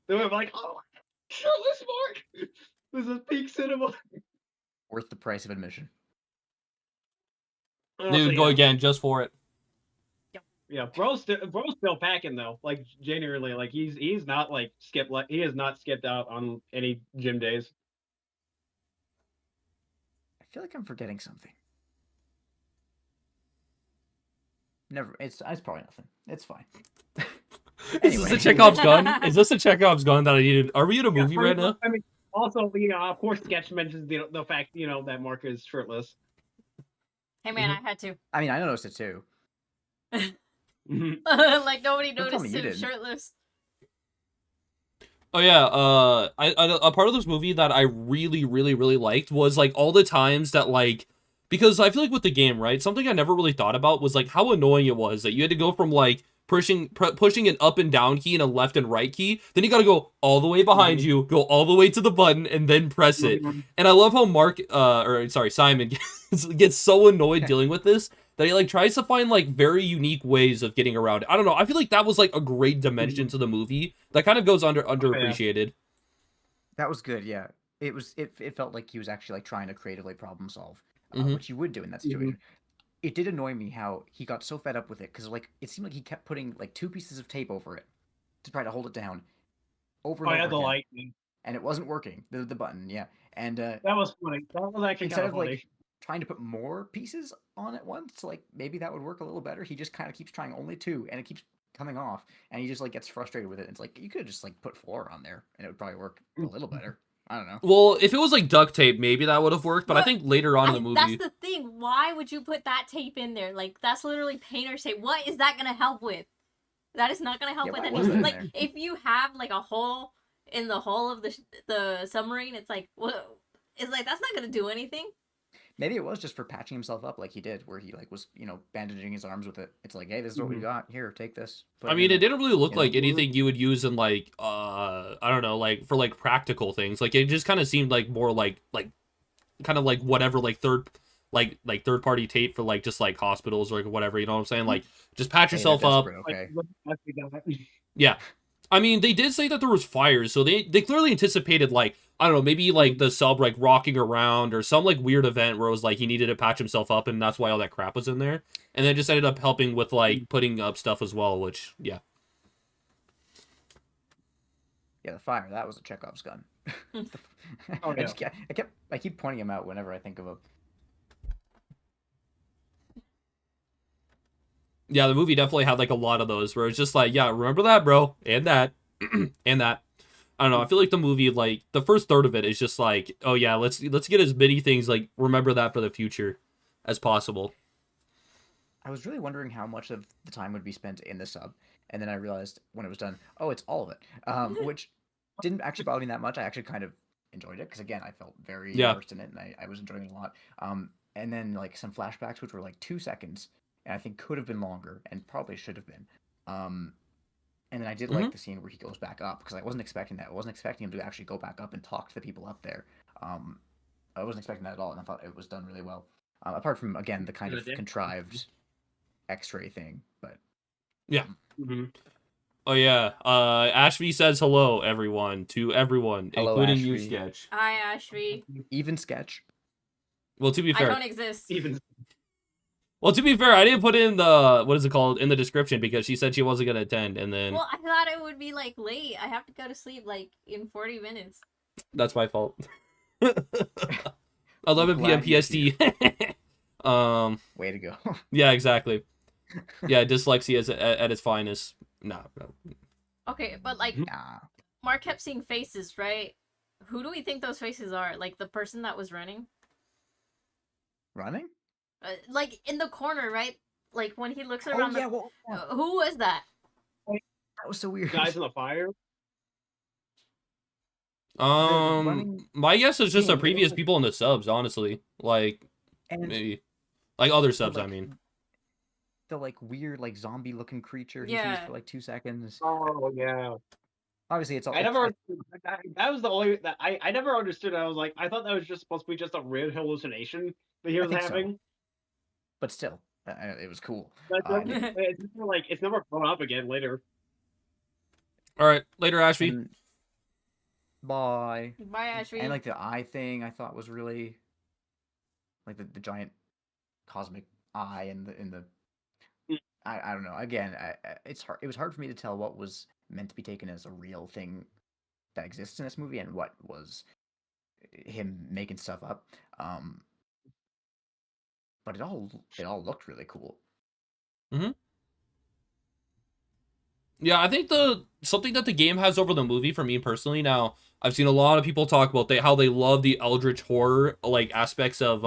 They would have like, oh, shirtless Mark. This is peak cinema. worth the price of admission. Dude, go again just for it. Yeah, bro's still packing though. Like genuinely, like he's not like he has not skipped out on any gym days. I feel like I'm forgetting something. Never. It's probably nothing. It's fine. Is this a Chekhov's gun? Is this a Chekhov's gun that I needed? Are we in a movie right now? I mean, also, of course, sketch mentions the fact that Mark is shirtless. Hey man, I had to. I mean, I noticed it too. Like nobody Don't tell me noticed you him didn't. shirtless. Oh yeah, a part of this movie that I really, really, really liked was like all the times that like, because I feel like with the game, right, something I never really thought about was like how annoying it was that you had to go from like pushing an up and down key and a left and right key, then you got to go all the way behind you, go all the way to the button, and then press it. And I love how Simon gets so annoyed dealing with this that he like tries to find like very unique ways of getting around it. I don't know. I feel like that was like a great dimension to the movie that kind of goes underappreciated. That was good. Yeah, it was. It felt like he was actually like trying to creatively problem solve, Mhm. which you would do in that situation. It did annoy me how he got so fed up with it because like it seemed like he kept putting like 2 pieces of tape over it to try to hold it down over Oh, and yeah, over the again, lightning. and it wasn't working. The button, yeah, and That was funny. That was actually instead kind of of funny. like trying to put more pieces on at once, like maybe that would work a little better. He just kind of keeps trying only 2, and it keeps coming off, and he just like gets frustrated with it. It's like you could have just like put 4 on there, and it would probably work a little better. I don't know. Well, if it was like duct tape, maybe that would have worked. But I What? think later on in the movie, That's the thing. Why would you put that tape in there? Like that's literally painter's tape. What is that gonna help with? That is not gonna help Yeah, with why was anything. that Like in if you have like a hole in the hull of the submarine, it's like what? It's like that's not gonna do anything. Maybe it was just for patching himself up like he did, where he like was, bandaging his arms with it. It's like, hey, this is what we got. Here, take this. Put I it mean, in it there." didn't really look You like know? anything you would use in like I don't know, like for like practical things. Like it just kind of seemed like more like kind of like whatever like third party tape for like just like hospitals or like whatever, you know what I'm saying? Like just patch Hey, yourself they're up. desperate, okay. Yeah. I mean, they did say that there was fires, so they clearly anticipated like I don't know, maybe like the sub like rocking around or some like weird event where it was like he needed to patch himself up and that's why all that crap was in there. And then just ended up helping with like putting up stuff as well, which yeah. Yeah, the fire. That was a Chekhov's gun. Oh, yeah. I keep pointing him out whenever I think of him. Yeah, the movie definitely had like a lot of those where it's just like, yeah, remember that, bro, and that, and that. I don't know. I feel like the movie, like the first third of it, is just like, oh yeah, let's get as many things like remember that for the future as possible. I was really wondering how much of the time would be spent in the sub, and then I realized when it was done, oh, it's all of it, which didn't actually bother me that much. I actually kind of enjoyed it because again, I felt very immersed in it, and I was enjoying it a lot. And then like some flashbacks, which were like 2 seconds, and I think could have been longer and probably should have been. And then I did like the scene where he goes back up because I wasn't expecting that. I wasn't expecting him to actually go back up and talk to the people up there. I wasn't expecting that at all, and I thought it was done really well. Apart from again the kind of contrived X-ray thing, but Yeah. Mm-hmm. Oh yeah. Ashby says hello, everyone, to everyone, Hello, including you, Ashby. Sketch. Hi, Ashby. even Sketch. Well, to be I fair, don't exist. I didn't put in the what is it called in the description because she said she wasn't gonna attend, and then Well, I thought it would be like late. I have to go to sleep like in 40 minutes. that's my fault. 11 p.m. Glad you're PST. Way to go. Yeah, exactly. Yeah, dyslexia is at its finest. No. Okay, but like Nah. Mark kept seeing faces, right? Who do we think those faces are? Like the person that was running? Running? Like in the corner, right? Like when he looks Oh around yeah, who was that? that was so weird. Guys in the fire. running My guess is just the thing, it previous was people in the subs, honestly. Like, and maybe. Like other the, subs, I like mean. the like weird like zombie looking creature he sees Yeah. for like 2 seconds. Oh yeah. Obviously, it's all. I never. That was the only that I never understood. I was like, I thought that was just supposed to be just a weird hallucination that he I was think so. having. But still, it was cool. But it's never, like it's never grown up again later. All right, later, Ashby. And bye. Bye, Ashby. And like the eye thing, I thought was really like the giant cosmic eye and the. I don't know. Again, it's hard. It was hard for me to tell what was meant to be taken as a real thing that exists in this movie and what was him making stuff up. But it all looked really cool. Mm-hmm. Yeah, I think something that the game has over the movie for me personally. Now, I've seen a lot of people talk about how they love the eldritch horror like aspects of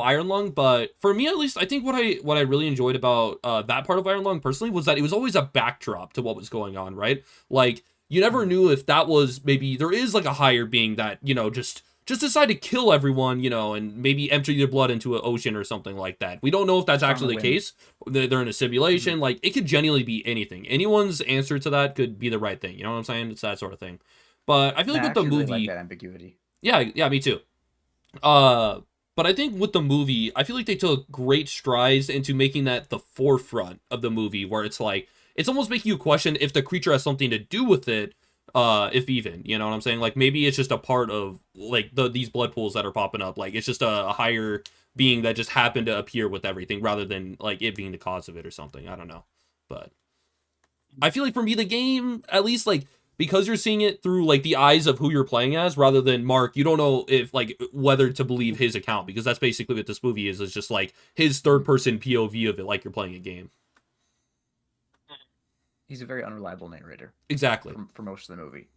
Iron Lung, but for me at least, I think what I really enjoyed about that part of Iron Lung personally was that it was always a backdrop to what was going on, right? Like you never knew if that was maybe there is like a higher being that just decide to kill everyone, and maybe empty their blood into an ocean or something like that. We don't know if that's actually the case. They're in a simulation. Like, it could genuinely be anything. Anyone's answer to that could be the right thing. You know what I'm saying? It's that sort of thing. But I feel like with the movie... really like that ambiguity. Yeah, me too. But I think with the movie, I feel like they took great strides into making that the forefront of the movie, where it's like, it's almost making you question if the creature has something to do with it, if even, you know what I'm saying? Like, maybe it's just a part of, like, these blood pools that are popping up. Like, it's just a higher being that just happened to appear with everything, rather than, like, it being the cause of it or something. I don't know. But I feel like for me, the game, at least, like, because you're seeing it through, like, the eyes of who you're playing as, rather than Mark, you don't know if, like, whether to believe his account, because that's basically what this movie is just, like, his third-person POV of it, like you're playing a game. He's a very unreliable narrator. Exactly. For most of the movie.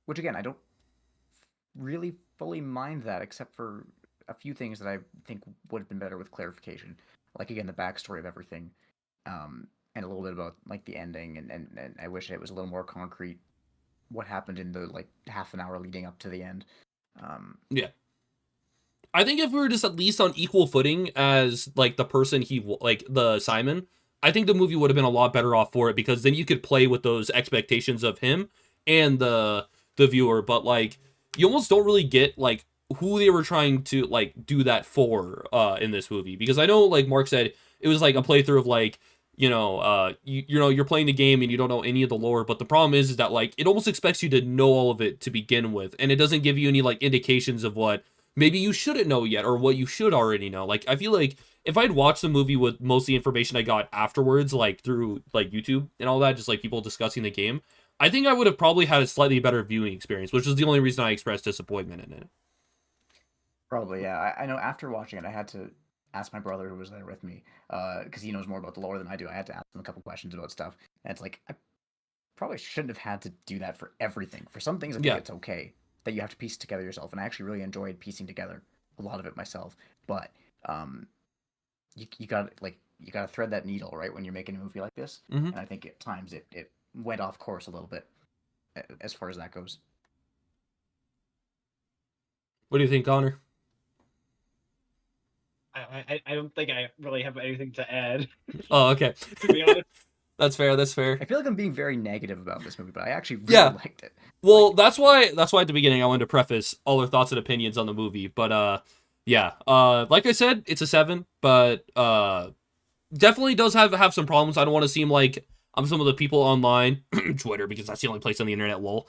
Which, again, I don't really fully mind that, except for a few things that I think would have been better with clarification. Like, again, the backstory of everything. And a little bit about, like, the ending. And I wish it was a little more concrete what happened in the, like, half an hour leading up to the end. Yeah. I think if we were just at least on equal footing as, like, the person the Simon... I think the movie would have been a lot better off for it, because then you could play with those expectations of him and the viewer. But, like, you almost don't really get, like, who they were trying to, like, do that for in this movie. Because I know, like Mark said, it was like a playthrough of, like, you're playing the game and you don't know any of the lore. But the problem is that, like, it almost expects you to know all of it to begin with, and it doesn't give you any, like, indications of what maybe you shouldn't know yet, or what you should already know. Like, I feel like if I'd watched the movie with most of the information I got afterwards, like through, like, YouTube and all that, just, like, people discussing the game, I think I would have probably had a slightly better viewing experience, which is the only reason I expressed disappointment in it. Probably, yeah. I know after watching it, I had to ask my brother, who was there with me, because he knows more about the lore than I do. I had to ask him a couple questions about stuff, and it's like, I probably shouldn't have had to do that for everything. For some things, I think it's okay that you have to piece together yourself, and I actually really enjoyed piecing together a lot of it myself. But you gotta thread that needle, right, when you're making a movie like this. Mm-hmm. And I think at times it went off course a little bit as far as that goes. What do you think, Connor? I don't think I really have anything to add. Oh, okay. To be honest. That's fair. I feel like I'm being very negative about this movie, but I actually really liked it. Well, that's why at the beginning I wanted to preface all our thoughts and opinions on the movie. But like I said, it's a 7, but definitely does have some problems. I don't want to seem like I'm some of the people online, Twitter, because that's the only place on the internet, lol.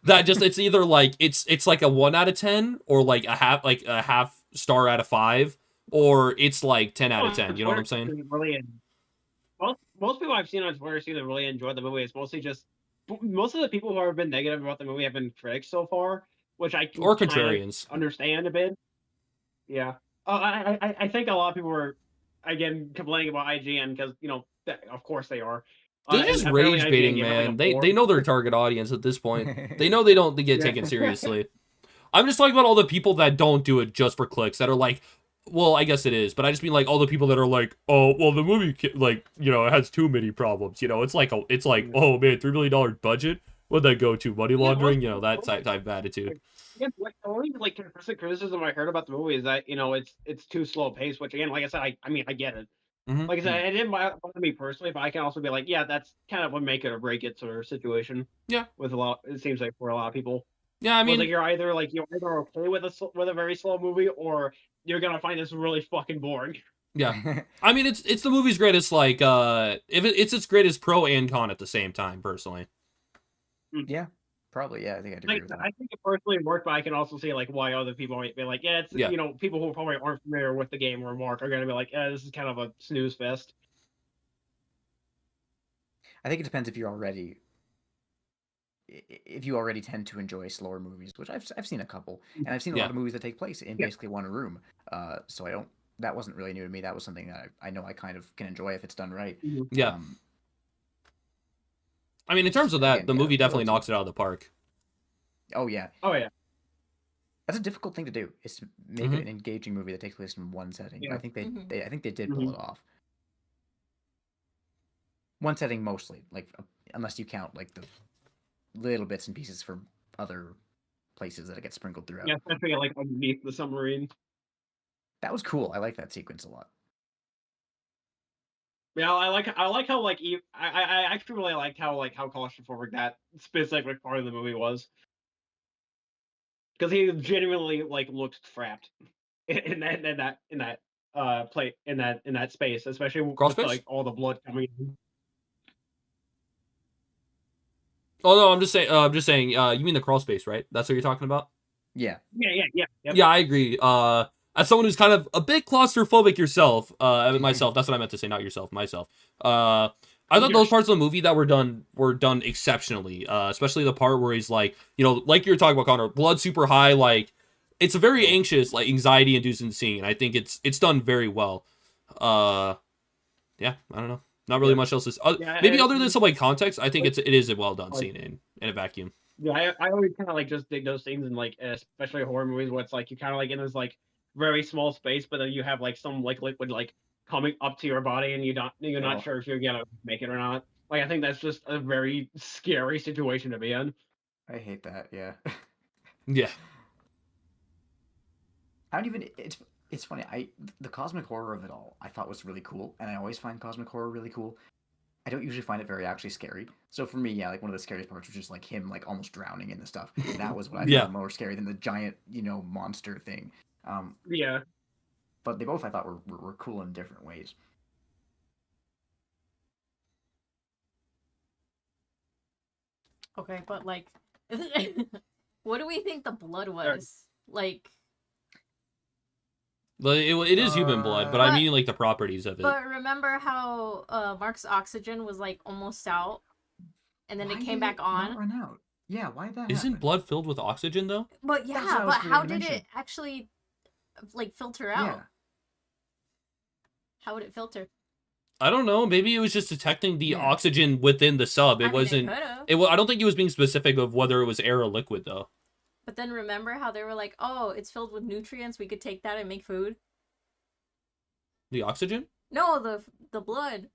That just, it's either like it's like a 1 out of 10, or like a half star out of 5, or it's like 10 out of 10. You know what I'm saying? Most people I've seen on Twitter seem to really enjoy the movie. It's mostly just most of the people who have been negative about the movie have been critics so far, which I can or contrarians understand a bit. Yeah, I think a lot of people are again complaining about IGN because of course they are. They're just and apparently rage IGN baiting, gave it, like, a man. They 4. know their target audience at this point. They know they don't get Yeah. taken seriously. I'm just talking about all the people that don't do it just for clicks, that are like, well, I guess it is, but I just mean like all the people that are like, oh, well, the movie like, you know, it has too many problems. You know, it's like oh man, $3 million budget. What'd that go to? Money laundering? You know, that type of attitude. Yeah, like the only like consistent criticism I heard about the movie is that it's too slow paced. Which again, like I said, I mean I get it. Mhm. Like I said, it didn't bother me personally, but I can also be like, yeah, that's kind of what make it or break it sort of situation. Yeah. With a lot, it seems like for a lot of people. Yeah, I Where it's mean, like you're either okay with a very slow movie, or you're gonna find this really fucking boring. yeah. I mean, it's the movie's greatest, like, if it's its greatest pro and con at the same time, personally. Yeah, probably. Yeah, I think I'd agree with that. I think it personally worked, but I can also see like why other people might be like, yeah, it's Yeah. people who probably aren't familiar with the game or Mark are gonna be like, yeah, this is kind of a snooze fest. I think it depends if you already tend to enjoy slower movies, which I've seen a couple, and I've seen a lot of movies that take place in basically one room. So that wasn't really new to me. That was something that I know I kind of can enjoy if it's done right. Yeah. I mean, in terms of that, again, the yeah, movie what definitely else? knocks it out of the park. Oh yeah, Oh yeah. that's a difficult thing to do. Is to make it an engaging movie that takes place in one setting. Yeah. I think they did pull it off. One setting mostly, like unless you count like the little bits and pieces from other places that get sprinkled throughout. Yeah, especially like underneath the submarine. That was cool. I like that sequence a lot. Yeah, I like how like I actually really liked how claustrophobic that specific part of the movie was, because he genuinely like looked trapped in that space, especially Crawl with space? like all the blood coming in. Oh no, I'm just saying. You mean the crawl space, right? That's what you're talking about. Yeah. Yep. Yeah, I agree. As someone who's kind of a bit claustrophobic yourself, myself. That's what I meant to say, not yourself. Myself. I thought those parts of the movie that were done exceptionally. Especially the part where he's like, you know, like you were talking about, Connor, blood super high. Like, it's a very anxious, like anxiety-inducing scene. I think it's done very well. Yeah, I don't know. Not really much else to maybe other than some like context. I think it is a well done scene in a vacuum. Yeah, I always kind of like just dig those scenes in like especially horror movies where it's like you kind of like in this like very small space, but then you have like some like liquid like coming up to your body, and you're not sure if you're gonna make it or not. Like I think that's just a very scary situation to be in. I hate that. Yeah. Yeah. I don't even. It's funny. The cosmic horror of it all I thought was really cool, and I always find cosmic horror really cool. I don't usually find it very actually scary. So for me, yeah, like one of the scariest parts was just like him like almost drowning in the stuff. That was what I found more scary than the giant, monster thing. Yeah. But they both I thought were cool in different ways. Okay, but like, what do we think the blood was? Like, But it is human blood, but I mean like the properties of it. but remember how Mark's oxygen was like almost out, and then it came back on. Run out. Yeah, why did that Isn't happen? blood filled with oxygen though? But That's what yeah, I was but going how to did mention. it actually like filter out? Yeah. How would it filter? I don't know. Maybe it was just detecting the oxygen within the sub. It wasn't. I don't think it was being specific of whether it was air or liquid though. But then remember how they were like, "Oh, it's filled with nutrients. We could take that and make food." The oxygen? No, the blood.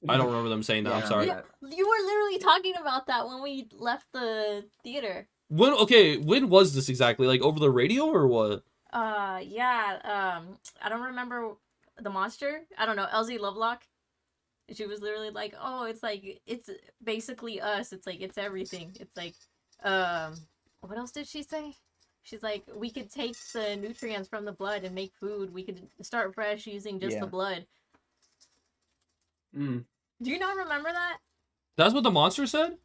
I don't remember them saying that. I'm sorry. Yeah, you were literally talking about that when we left the theater. When was this exactly? Like over the radio or what? Yeah. I don't remember the monster. I don't know. LZ Lovelock. She was literally like, "Oh, it's like it's basically us. It's like it's everything. It's like, what else did she say? She's like, we could take the nutrients from the blood and make food. We could start fresh using just the blood." Mm. Do you not remember that? That's what the monster said?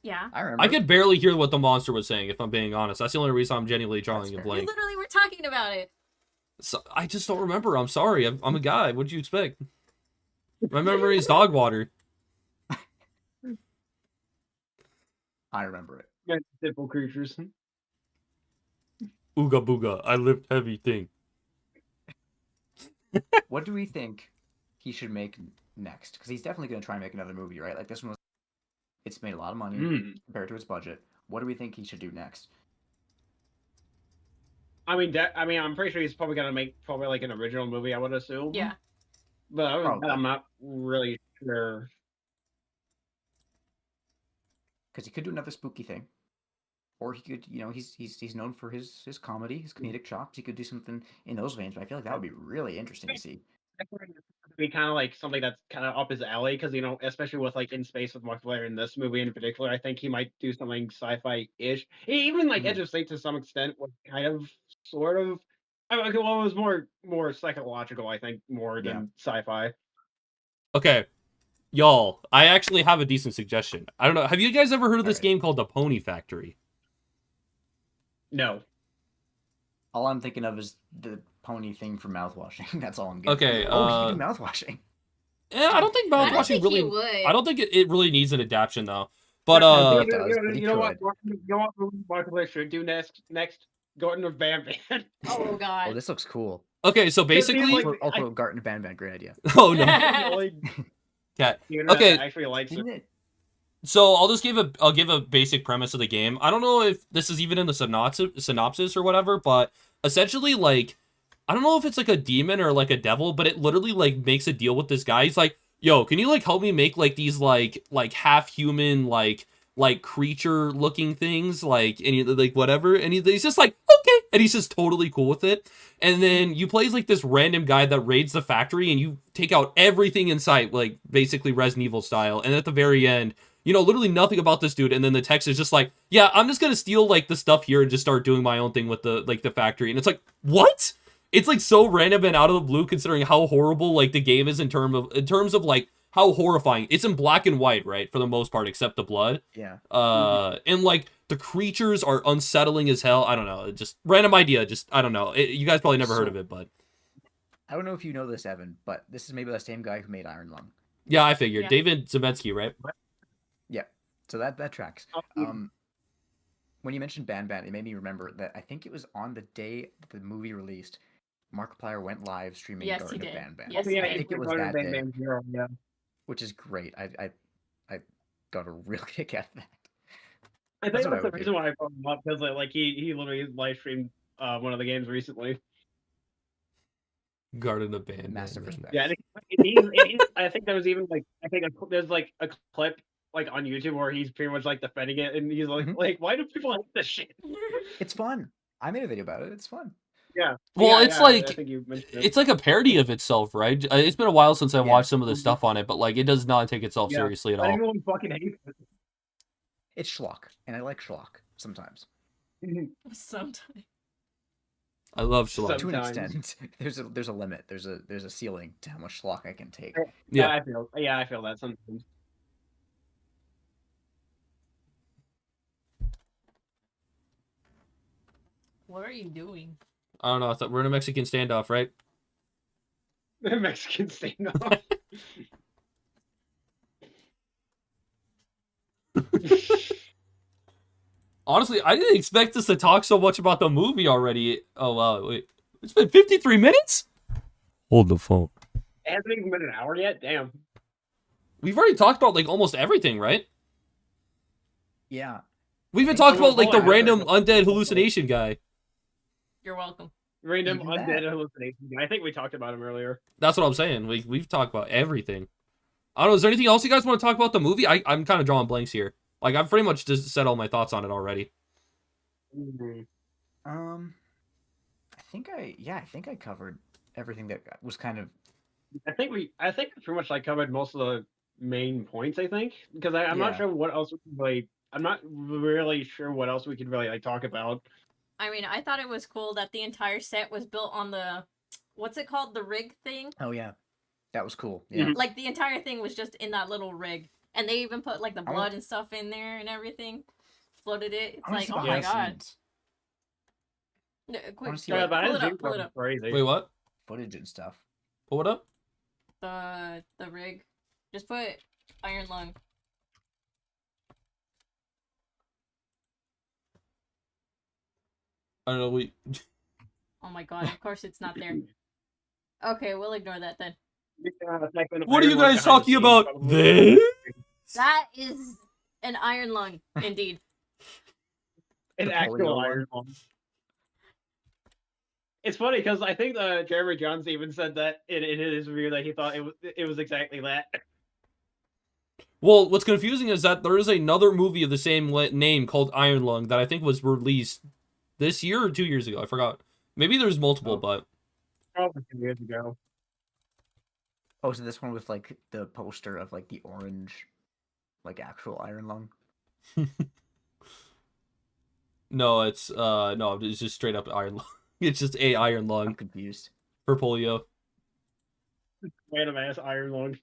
Yeah. I remember. I could barely hear what the monster was saying, if I'm being honest. That's the only reason I'm genuinely drawing a You blank. literally were talking about it. So, I just don't remember. I'm sorry. I'm a guy. What'd you expect? My memory is dog water. I remember it. Yeah, simple creatures. Ooga booga. I lift heavy thing. What do we think he should make next? Because he's definitely going to try and make another movie, right? Like this one was, it's made a lot of money compared to its budget. What do we think he should do next? I mean, I'm pretty sure he's probably gonna make like an original movie. I would assume. Yeah. But Probably. I'm not really sure. Because he could do another spooky thing, or he could, he's known for his comedy, his comedic chops. He could do something in those veins. But I feel like that would be really interesting to see. Be kind of like something that's kind of up his alley because especially with like In Space with Markipler in this movie in particular, I think he might do something sci-fi-ish. Even like Edge of Fate to some extent was kind of sort of. Well, it was more psychological, I think, more than sci-fi. Okay, y'all, I actually have a decent suggestion. I don't know. Have you guys ever heard of this game called The Pony Factory? No. All I'm thinking of is the pony thing for mouthwashing. That's all I'm getting. Okay. He can do mouthwashing. Yeah, I don't think I don't mouthwashing think really. he would. I don't think it really needs an adaptation though. But you know what Markipler should do next? Garten of Banban. Oh god. Oh, this looks cool. Okay, so basically, also Garten of Banban, great idea. oh no. Okay. Okay. Actually likes it. So I'll give a basic premise of the game. I don't know if this is even in the synopsis or whatever, but essentially, like, I don't know if it's like a demon or like a devil, but it literally like makes a deal with this guy. He's like, yo, can you like help me make like these like half human like creature looking things like any like whatever, and he's just like, okay, and he's just totally cool with it. And then you play as like this random guy that raids the factory and you take out everything in sight, like basically Resident Evil style. And at the very end, literally nothing about this dude, and then the text is just like, yeah, I'm just gonna steal like the stuff here and just start doing my own thing with the factory. And it's like, what? It's like so random and out of the blue considering how horrible like the game is in terms of like how horrifying. It's in black and white, right, for the most part, except the blood. Yeah. And like the creatures are unsettling as hell. I don't know, just random idea. Just I don't know. You guys probably never heard of it, but I don't know if you know this, Evan, but this is maybe the same guy who made Iron Lung. Yeah, I figured. Yeah. David Zemetsky, right? Yeah. So that tracks. When you mentioned Banban, it made me remember that I think it was on the day the movie released, Markiplier went live streaming Garten of Banban. Yes, yeah, I think it was that day, yeah. which is great. I got a real kick out of that. I think that's the reason why I brought him up, because like he literally live streamed one of the games recently. Garden of Banban. Massive respect. Yeah, I think there was even like there's like a clip like on YouTube where he's pretty much like defending it, and he's like, why do people like this shit? It's fun. I made a video about it. It's fun. Yeah. Well, yeah, it's yeah, like I think you mentioned it. it's like a parody of itself, right? It's been a while since I watched some of the stuff on it, but like it does not take itself seriously at all. Anyone fucking hates it. It's schlock, and I like schlock sometimes. Sometimes. I love schlock. To an extent, there's a limit. There's a ceiling to how much schlock I can take. Yeah, I feel that sometimes. What are you doing? I don't know. I thought we're in a Mexican standoff, right? Mexican standoff. Honestly, I didn't expect us to talk so much about the movie already. Oh wow, wait, it's been 53 minutes. Hold the phone. It hasn't even been an hour yet. Damn. We've already talked about like almost everything, right? Yeah. We even talked about like the random undead hallucination guy. You're welcome. Random Even undead that. hallucination. I think we talked about him earlier. That's what I'm saying. We've talked about everything. I don't know. Is there anything else you guys want to talk about the movie? I'm kind of drawing blanks here. Like I've pretty much just said all my thoughts on it already. Mm-hmm. I think I covered everything that was kind of. I think we pretty much like covered most of the main points. I think because I'm not sure what else we could really. I'm not really sure what else we could really like talk about. I mean, I thought it was cool that the entire set was built on the, what's it called, the rig thing? Oh yeah, that was cool. Yeah. Like the entire thing was just in that little rig, and they even put like the blood and stuff in there and everything, floated it. It's like, oh my god. No, quick, see pull what- it up, pull it up. Crazy. Wait, what? Footage and stuff. Pull it up. The rig. Just put Iron Lung. I don't know. Oh my god, of course it's not there. Okay, we'll ignore that then. What are you guys talking about? This? That is an iron lung, indeed. An The actual polio iron lung. It's funny because I think Jeremy Johns even said that in his review that he thought it was exactly that. Well, what's confusing is that there is another movie of the same name called Iron Lung that I think was released this year or 2 years ago. I forgot. Maybe there's multiple, but Probably 2 years ago. Oh, so this one with like the poster of like the orange, like actual iron lung. no, it's just straight up Iron Lung. It's just a Iron I'm Lung confused. for polio. Random ass iron lung.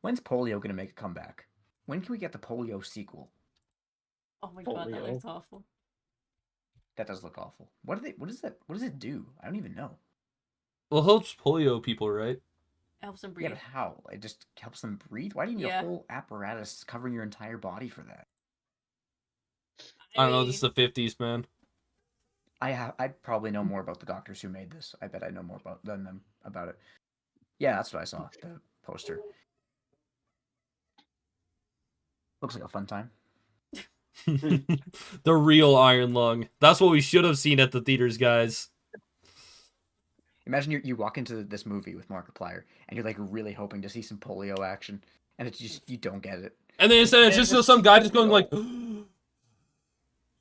When's polio gonna make a comeback? When can we get the polio sequel? Oh my god, that Polio. looks awful. That does look awful. What does it do? I don't even know. Well, it helps polio people, right? Helps them Yeah, breathe. but how? It just helps them breathe? Why do you need Yeah. a whole apparatus covering your entire body for that? I don't know. This is the 50s, man. I probably know more about the doctors who made this. I bet I know more than them about it. Yeah, that's what I saw. The poster. Looks like a fun time. The real Iron Lung. That's what we should have seen at the theaters, guys. Imagine you walk into this movie with Markiplier and you're like really hoping to see some polio action, and it's just you don't get it. And then instead, it's just some guy just going like,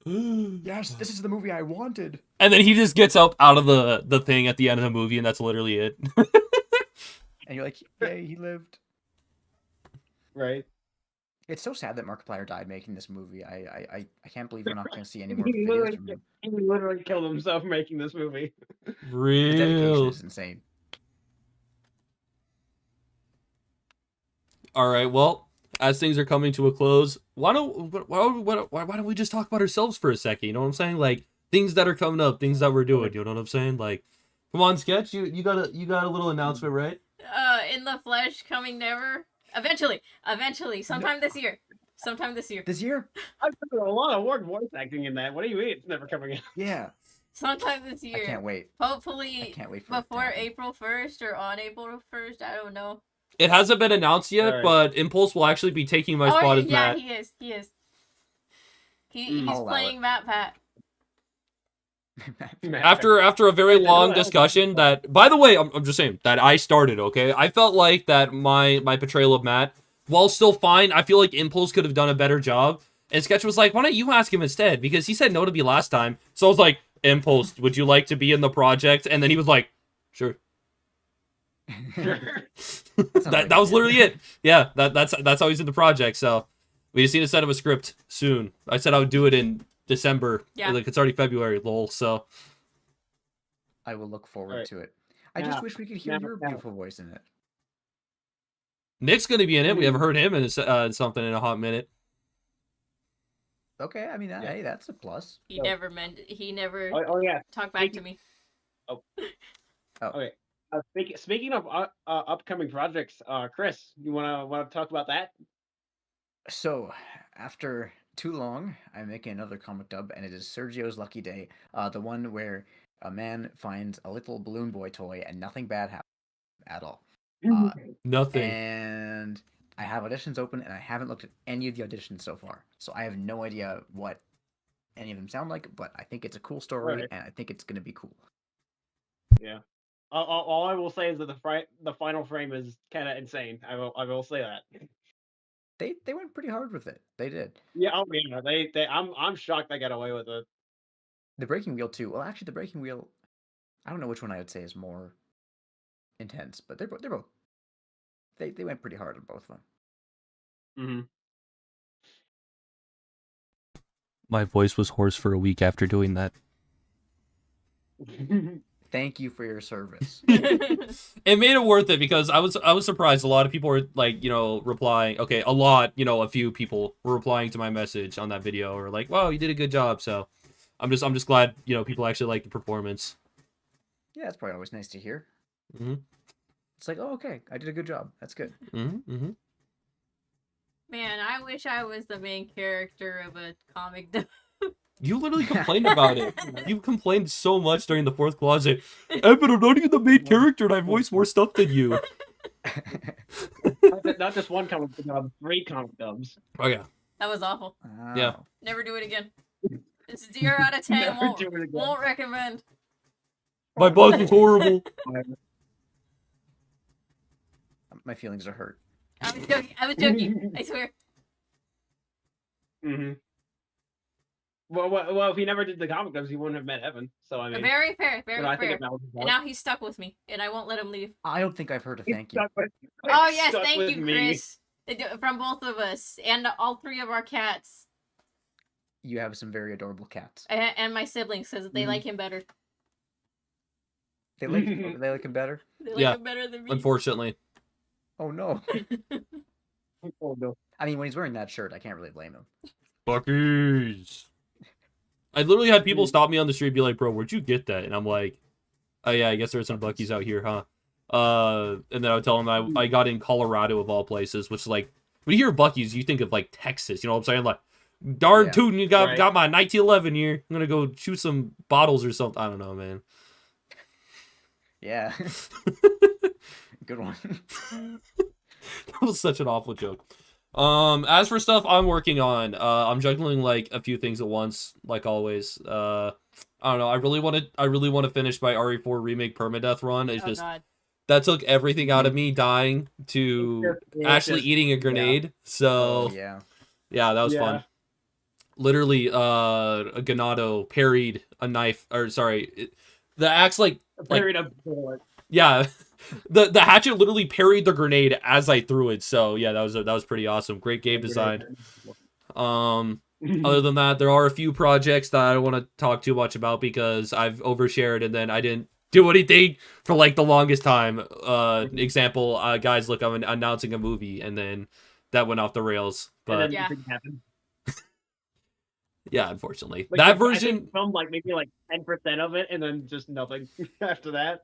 Yes, this is the movie I wanted. and then he just gets up out of the thing at the end of the movie, and that's literally it. And you're like, yay, he lived. Right. It's so sad that Markiplier died making this movie. I can't believe we're not going to see any more He videos from him. literally killed himself making this movie. His dedication Real. is insane. All right. Well, as things are coming to a close, why don't we just talk about ourselves for a second? You know what I'm saying? Like things that are coming up, things that we're doing. You know what I'm saying? Like, come on, Sketch. You got a little announcement, right? In the flesh, coming never. Eventually, sometime this year. This year? I've done a lot of work voice acting in that. What do you mean it's never coming out? Yeah. Sometime this year. I can't wait. Hopefully, I can't wait for it to before happen. April 1st or on April 1st. I don't know. It hasn't been announced yet, Alright. but Impulse will actually be taking my spot as yeah, Matt. he is. Mm. He's I'll allow playing Matt Pat. After a very long discussion that, by the way, I'm just saying that I started, okay? I felt like that my portrayal of Matt, while still fine, I feel like Impulse could have done a better job. And Sketch was like, why don't you ask him instead? Because he said no to me last time. So I was like, Impulse, would you like to be in the project? And then he was like, sure. that was literally it. Yeah, that's how he's in the project. So we just need to set up a script soon. I said I would do it in December. Yeah. Like it's already February, lol. So I will look forward Alright. to it. I Now- just wish we could hear now- your now. beautiful voice in it. Nick's gonna be in it. We haven't heard him in something in a hot minute. Okay, I mean, hey, that's a plus. He never yeah. talked back to me. Okay. Speaking of upcoming projects, Chris, you wanna talk about that? So, after too long, I'm making another comic dub, and it is Sergio's Lucky Day, the one where a man finds a little balloon boy toy and nothing bad happens at all. Nothing. And I have auditions open, and I haven't looked at any of the auditions so far, so I have no idea what any of them sound like. But I think it's a cool story, Right. and I think it's gonna be cool. Yeah. All I will say is that the final frame is kind of insane. I will say that. They went pretty hard with it. They did. Yeah. Oh yeah. I'm shocked they got away with it. The breaking wheel too. Well, actually, the breaking wheel, I don't know which one I would say is more intense, but they're both. They went pretty hard on both of them. Mm-hmm. My voice was hoarse for a week after doing that. Thank you for your service. It made it worth it because I was surprised. A lot of people were like, replying. Okay, a few people were replying to my message on that video, or like, "Wow, you did a good job." So, I'm just glad people actually like the performance. Yeah, it's probably always nice to hear. Mm-hmm. It's like, oh, okay, I did a good job. That's good. Mm-hmm. Mm-hmm. Man, I wish I was the main character of a comic. You literally complained about it. You complained so much during the fourth closet. Evan, I'm not even the main character and I voice more stuff than you. Not just one comic book, 3 comic dubs. Oh, yeah. That was awful. Yeah. Never do it again. It's 0 out of 10. Never do it again. Won't recommend. My boss is horrible. My feelings are hurt. I was joking. I was joking. I swear. Mm-hmm. Well, if he never did the comic dubs, he wouldn't have met Evan. So I mean, Very fair. Very I fair. think it And now he's stuck with me, and I won't let him leave. I don't think I've heard a thank you. Oh yes, thank you, Chris. From both of us and all 3 of our cats. You have some very adorable cats. And my siblings, because they like him better. They like him better? They like him better than me. Unfortunately. Oh no. Oh no. I mean, when he's wearing that shirt, I can't really blame him. Buckies. I literally had people stop me on the street and be like, bro, where'd you get that? And I'm like, oh yeah, I guess there's some Buckies out here, huh? And then I would tell them I got in Colorado of all places, which is like, when you hear Buckies, you think of like Texas, you know what I'm saying? Like, darn tootin', you got my 1911 here. I'm gonna go shoot some bottles or something. I don't know, man. Yeah. Good one. That was such an awful joke. As for stuff I'm working on, I'm juggling like a few things at once, like always. I don't know. I really want to finish my RE4 remake permadeath run. It's just God. that took everything out of me dying to actually eating a grenade. So yeah, that was fun. Literally, a Ganado parried a knife, or sorry, the axe parried a bullet. Yeah. The hatchet literally parried the grenade as I threw it, so yeah, that was pretty awesome. Great game design. Other than that, there are a few projects that I don't want to talk too much about because I've overshared and then I didn't do anything for like the longest time. Example, guys, look, I'm announcing a movie, and then that went off the rails. But yeah, yeah, unfortunately, like, that version filmed like maybe like 10% of it, and then just nothing after that.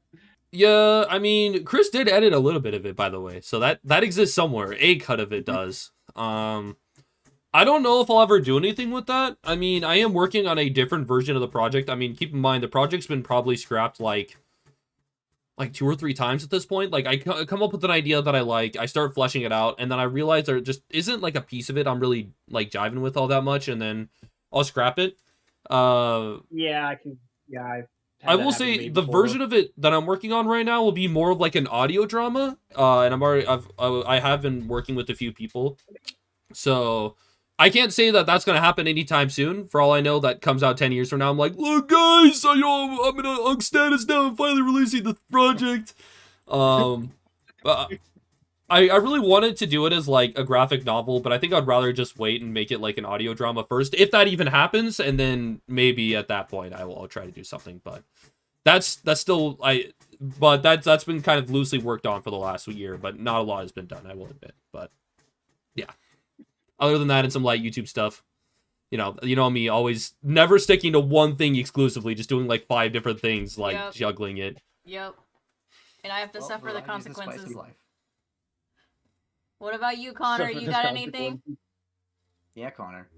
Yeah, I mean, Chris did edit a little bit of it, by the way, so that exists somewhere. A cut of it does. I don't know if I'll ever do anything with that. I mean, I am working on a different version of the project. I mean, keep in mind, the project's been probably scrapped like 2 or 3 times at this point. Like, I come up with an idea that I like, I start fleshing it out, and then I realize there just isn't like a piece of it I'm really like jiving with all that much, and then I'll scrap it. Yeah, I will say the version of it that I'm working on right now will be more of like an audio drama, and I have been working with a few people, so I can't say that that's gonna happen anytime soon. For all I know, that comes out 10 years from now. I'm like, look, guys, I'm in a UNC status now. I'm finally releasing the project. I really wanted to do it as like a graphic novel, but I think I'd rather just wait and make it like an audio drama first, if that even happens, and then maybe at that point I'll try to do something. But that's still that's been kind of loosely worked on for the last year, but not a lot has been done, I will admit. But yeah, other than that, and some light YouTube stuff. You know me, always never sticking to one thing exclusively, just doing like 5 different things, like juggling it. Yep. And I have to suffer the consequences. Life. What about you, Connor? You got anything? Yeah, Connor.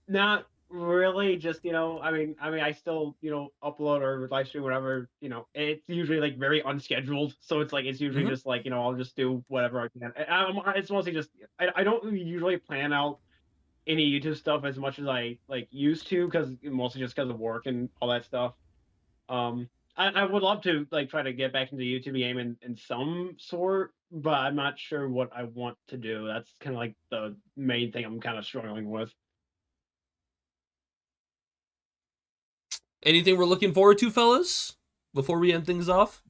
Not really. Just I mean, I still upload or live stream whatever. It's usually like very unscheduled, so it's usually just like I'll just do whatever I can. It's mostly just I don't usually plan out any YouTube stuff as much as I used to, because mostly just because of work and all that stuff. I would love to try to get back into the YouTube game in some sort, but I'm not sure what I want to do. That's kind of like the main thing I'm kind of struggling with. Anything we're looking forward to, fellas, before we end things off?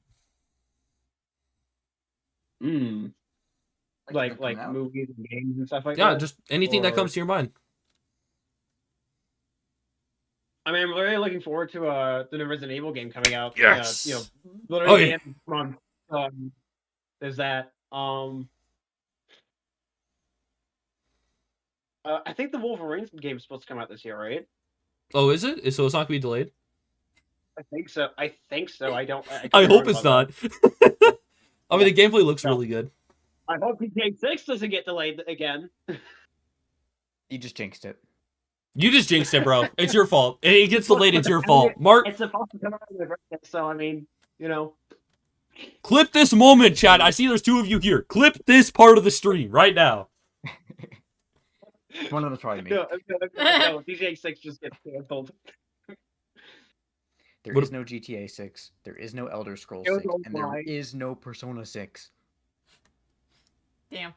Like movies and games and stuff like that? Yeah, just anything that comes to your mind. I mean, I'm really looking forward to the new Resident Evil game coming out. Yes. Literally the end of the month. There's that. I think the Wolverine game is supposed to come out this year, right? Oh, is it? So it's not gonna be delayed? I think so. I don't. I hope it's not. I mean, the gameplay looks really good. I hope GTA 6 doesn't get delayed again. You just jinxed it. You just jinxed it, bro. It's your fault. It gets delayed. It's your fault. Mark, It's supposed to come out of the birthday, so I mean, you know. clip this moment, Chad. I see there's 2 of you here. Clip this part of the stream right now. One of them's probably me. No, GTA 6 just gets canceled. There What- is no GTA 6. There is no Elder Scrolls It was 6, and there online. is no Persona 6. Damn.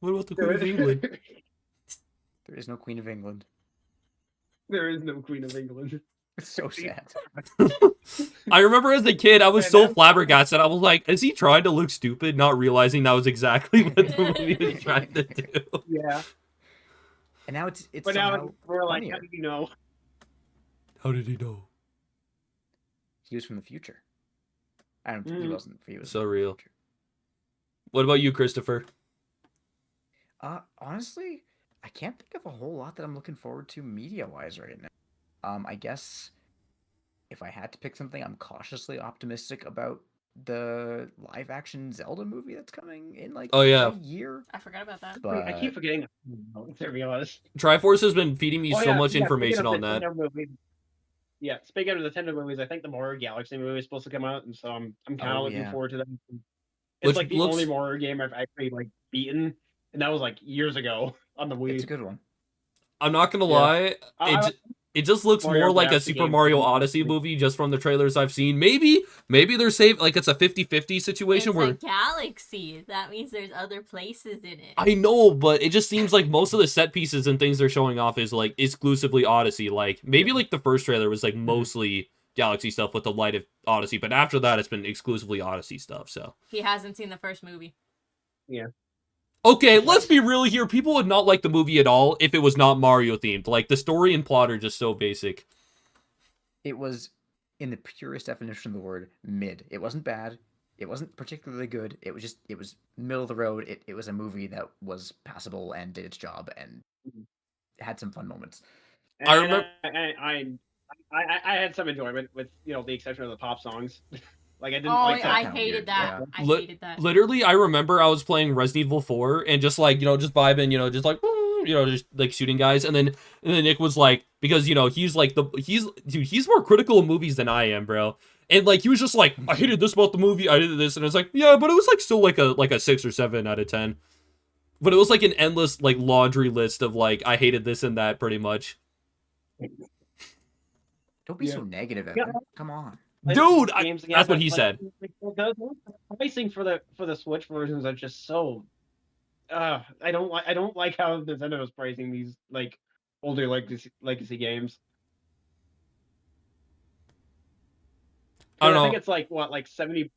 What about the Queen of England? There is no Queen of England. There is no Queen of England. It's so sad. I remember as a kid, I was Man, so that's- flabbergasted. I was like, is he trying to look stupid, not realizing that was exactly what the movie was trying to do? Yeah, And now it's but now somehow we're like, funnier. how do you know? How did he know? He was from the future. I don't. He Mhm. wasn't. He was So from the real. future. What about you, Christopher? Honestly, I can't think of a whole lot that I'm looking forward to media-wise right now. I guess if I had to pick something, I'm cautiously optimistic about the live-action Zelda movie that's coming in like Oh, yeah. a year. I forgot about that. But I keep forgetting that, to be honest. Triforce has been feeding me Oh, so yeah, much yeah, information speaking on of that. Nintendo movies- Yeah, speaking of the Nintendo movies, I think the Mario Galaxy movie is supposed to come out, and so I'm kind of Oh, looking yeah. forward to that. It's Which like the looks- only Mario game I've actually like beaten, and that was like years ago on the Wii. it's a good one. I'm not gonna Yeah. lie, I- it just looks Mario more like a Galaxy Super game. Mario Odyssey movie just from the trailers I've seen. Maybe they're safe, like it's a 50-50 situation It's where a galaxy. That means there's other places in it. I know, but it just seems like most of the set pieces and things they're showing off is like exclusively Odyssey. Like maybe like the first trailer was like mostly Galaxy stuff with the light of Odyssey, but after that it's been exclusively Odyssey stuff. So He hasn't seen the first movie. okay, let's be real here. People would not like the movie at all if it was not Mario themed. Like the story and plot are just so basic. It was, in the purest definition of the word, mid. It wasn't bad. It wasn't particularly good. It was middle of the road. It was a movie that was passable and did its job and had some fun moments. And I remember- I had some enjoyment with the exception of the pop songs. Like I didn't Oh, like I that. hated weird, that. yeah. I Li- hated that. Literally, I remember I was playing Resident Evil 4 and just like, just vibing, just like, just like shooting guys. And then Nick was like, because, he's like he's more critical of movies than I am, bro. And like, he was just like, I hated this about the movie. I did this. And I was like, yeah, but it was like still like a 6 or 7 out of 10. But it was like an endless like laundry list of like, I hated this and that pretty much. Don't be Yeah. so negative, Yeah. Evan. Come on. Dude, Games again, that's what but, he like, said. The pricing for the Switch versions are just so. I don't like how Nintendo is pricing these like older legacy games. I don't think know. it's like what, like $70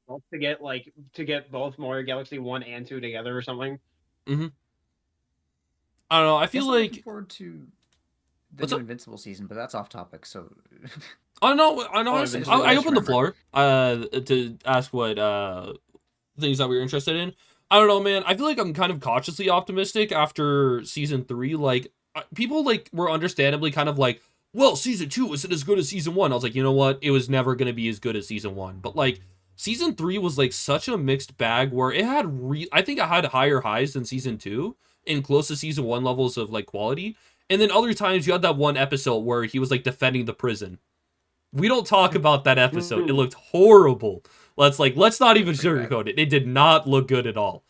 to get both Mario Galaxy 1 and 2 together or something. I don't know. I feel Guess I'm like looking forward to the What's new up? Invincible season, but that's off topic. So I know. Oh, I just opened the remember. floor to ask what things that we were interested in. I don't know, man. I feel like I'm kind of cautiously optimistic after season 3. Like people like were understandably kind of like, well, season 2 wasn't as good as season 1. I was like, you know what? It was never gonna be as good as season 1. But like season 3 was like such a mixed bag where it had I think it had higher highs than season 2 and close to season 1 levels of like quality. And then other times you had that one episode where he was like defending the prison. We don't talk about that episode. It looked horrible. Let's not even sugarcoat it. It did not look good at all.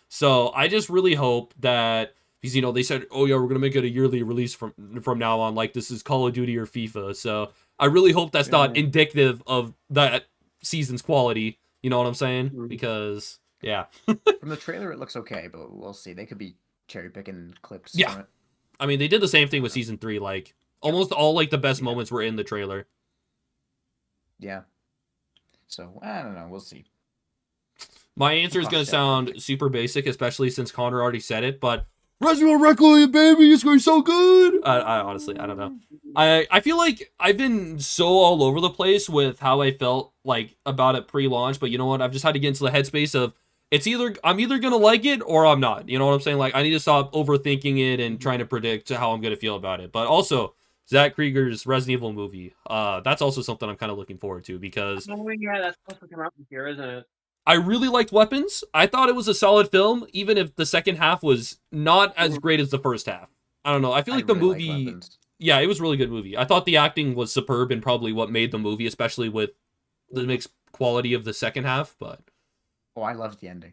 So I just really hope that, because they said, oh yeah, we're gonna make it a yearly release from now on, like this is Call of Duty or FIFA. So I really hope that's not indicative of that season's quality. You know what I'm saying? Because yeah. from the trailer, it looks okay, but we'll see. They could be cherry picking clips. Yeah. From it. I mean, they did the same thing with season 3. Like almost all like the best moments were in the trailer. Yeah. So I don't know. We'll see. My answer is going to Cautious sound super basic, especially since Connor already said it, but Resident Evil Requiem, baby, it's going to be so good. I honestly, I don't know. I feel like I've been so all over the place with how I felt like about it pre-launch, but you know what? I've just had to get into the headspace of I'm either going to like it or I'm not. You know what I'm saying? Like I need to stop overthinking it and trying to predict how I'm going to feel about it. But also Zach Krieger's Resident Evil movie. That's also something I'm kind of looking forward to because Oh yeah, that's supposed to come out this year, isn't it? I really liked Weapons. I thought it was a solid film, even if the second half was not as great as the first half. I don't know. I feel like the really like movie, Weapons. yeah, it was a really good movie. I thought the acting was superb and probably what made the movie, especially with the mixed quality of the second half. But I loved the ending.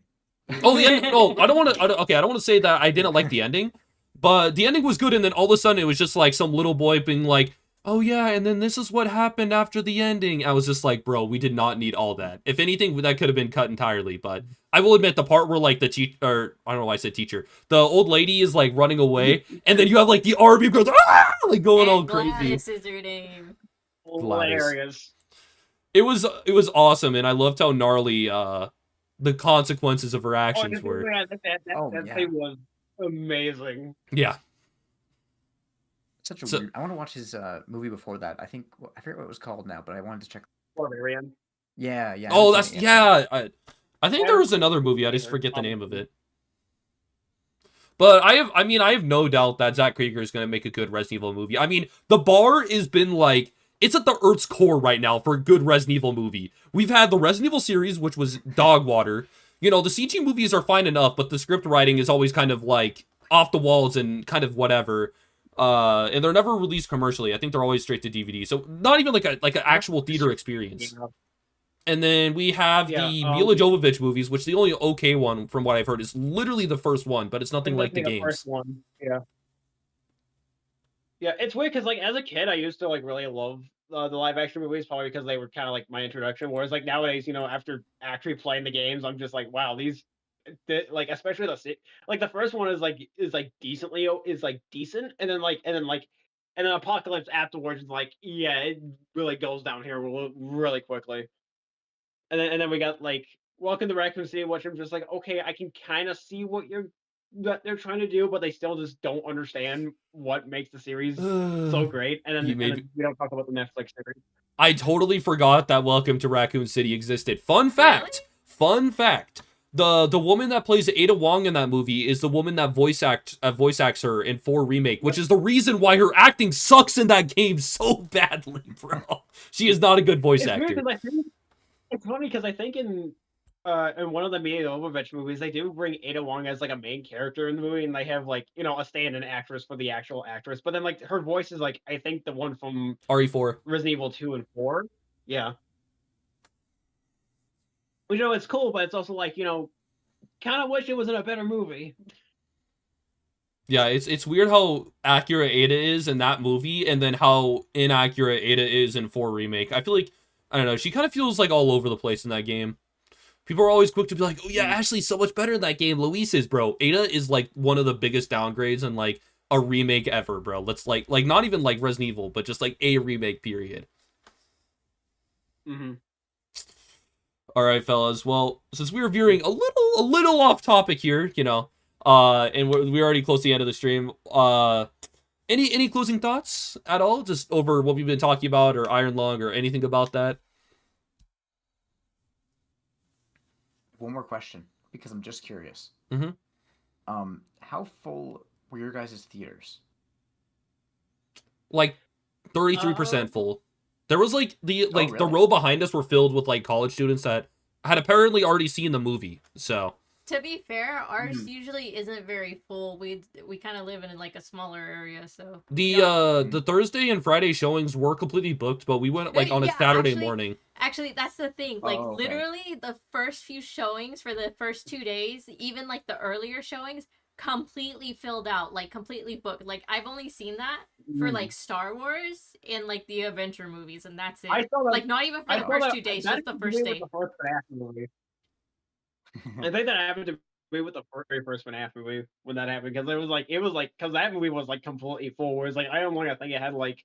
oh, the ending. No, I don't want to. Okay, I don't want to say that I didn't like the ending, but the ending was good. And then all of a sudden, it was just like some little boy being like, "Oh yeah," and then this is what happened after the ending. I was just like, "Bro, we did not need all that. If anything, that could have been cut entirely." But I will admit, the part where like the or I don't know why I said teacher, the old lady is like running away, and then you have like the army goes like going all crazy. Gladys is her name. Hilarious. It was awesome, and I loved how gnarly the consequences of her actions were. That thing was amazing. Yeah. Such a weird. I want to watch his movie before that. I forget what it was called now, but I wanted to check. Barbarian. Yeah. Oh, that's I think there was another movie. I just forget the name of it. But I have no doubt that Zach Krieger is going to make a good Resident Evil movie. I mean, the bar has been like, it's at the Earth's core right now for a good Resident Evil movie. We've had the Resident Evil series, which was dog water. You know, the CG movies are fine enough, but the script writing is always kind of like off the walls and kind of whatever. And they're never released commercially. I think they're always straight to DVD. So not even like an actual theater experience. And then we have the Mila Jovovich movies, which the only okay one, from what I've heard, is literally the first one, but it's nothing like the games. First one. Yeah. Yeah, it's weird because like as a kid, I used to like really love the live action movies, probably because they were kind of like my introduction. Whereas like nowadays, you know, after actually playing the games, I'm just like, wow, like especially the first one is decent, and then Apocalypse afterwards is like, yeah, it really goes down here really quickly. And then we got like Welcome to Raccoon City, which I'm just like, okay, I can kind of see what they're trying to do, but they still just don't understand what makes the series so great. And then we don't talk about the Netflix series. I totally forgot that Welcome to Raccoon City existed. Fun fact. The woman that plays Ada Wong in that movie is the woman that voice acts her in 4 Remake, which is the reason why her acting sucks in that game so badly, bro. She is not a good voice actor. It's funny because I think in one of the Mia Jovovich movies, they do bring Ada Wong as like a main character in the movie, and they have like, you know, a stand-in actress for the actual actress. But then like her voice is like, I think the one from RE4, Resident Evil 2 and 4. Yeah. You know, it's cool, but it's also like, you know, kind of wish it was in a better movie. Yeah, it's weird how accurate Ada is in that movie, and then how inaccurate Ada is in 4 Remake. I feel like, I don't know, she kind of feels like all over the place in that game. People are always quick to be like, oh yeah, Ashley's so much better in that game. Luis is, bro. Ada is like one of the biggest downgrades in like a remake ever, bro. Let's like not even like Resident Evil, but just like a remake period. Mm-hmm. All right, fellas. Well, since we were veering a little off topic here, you know, and we're already close to the end of the stream. Any closing thoughts at all, just over what we've been talking about, or Iron Lung, or anything about that? One more question, because I'm just curious. Mm-hmm. How full were your guys' theaters? Like 33% full. There was like the row behind us were filled with like college students that had apparently already seen the movie. So to be fair, ours usually isn't very full. We kind of live in like a smaller area, so the Thursday and Friday showings were completely booked, but we went like on a Saturday morning. Actually, that's the thing. Like literally the first few showings for the first 2 days, even like the earlier showings, completely filled out, like completely booked. Like I've only seen that for like Star Wars and like the adventure movies, and that's it. I saw that, like not even for the first 2 days, just the first day. I think that happened to me with the very first FNAF movie when that happened, because it was like because that movie was like completely full. Whereas like I think it had like,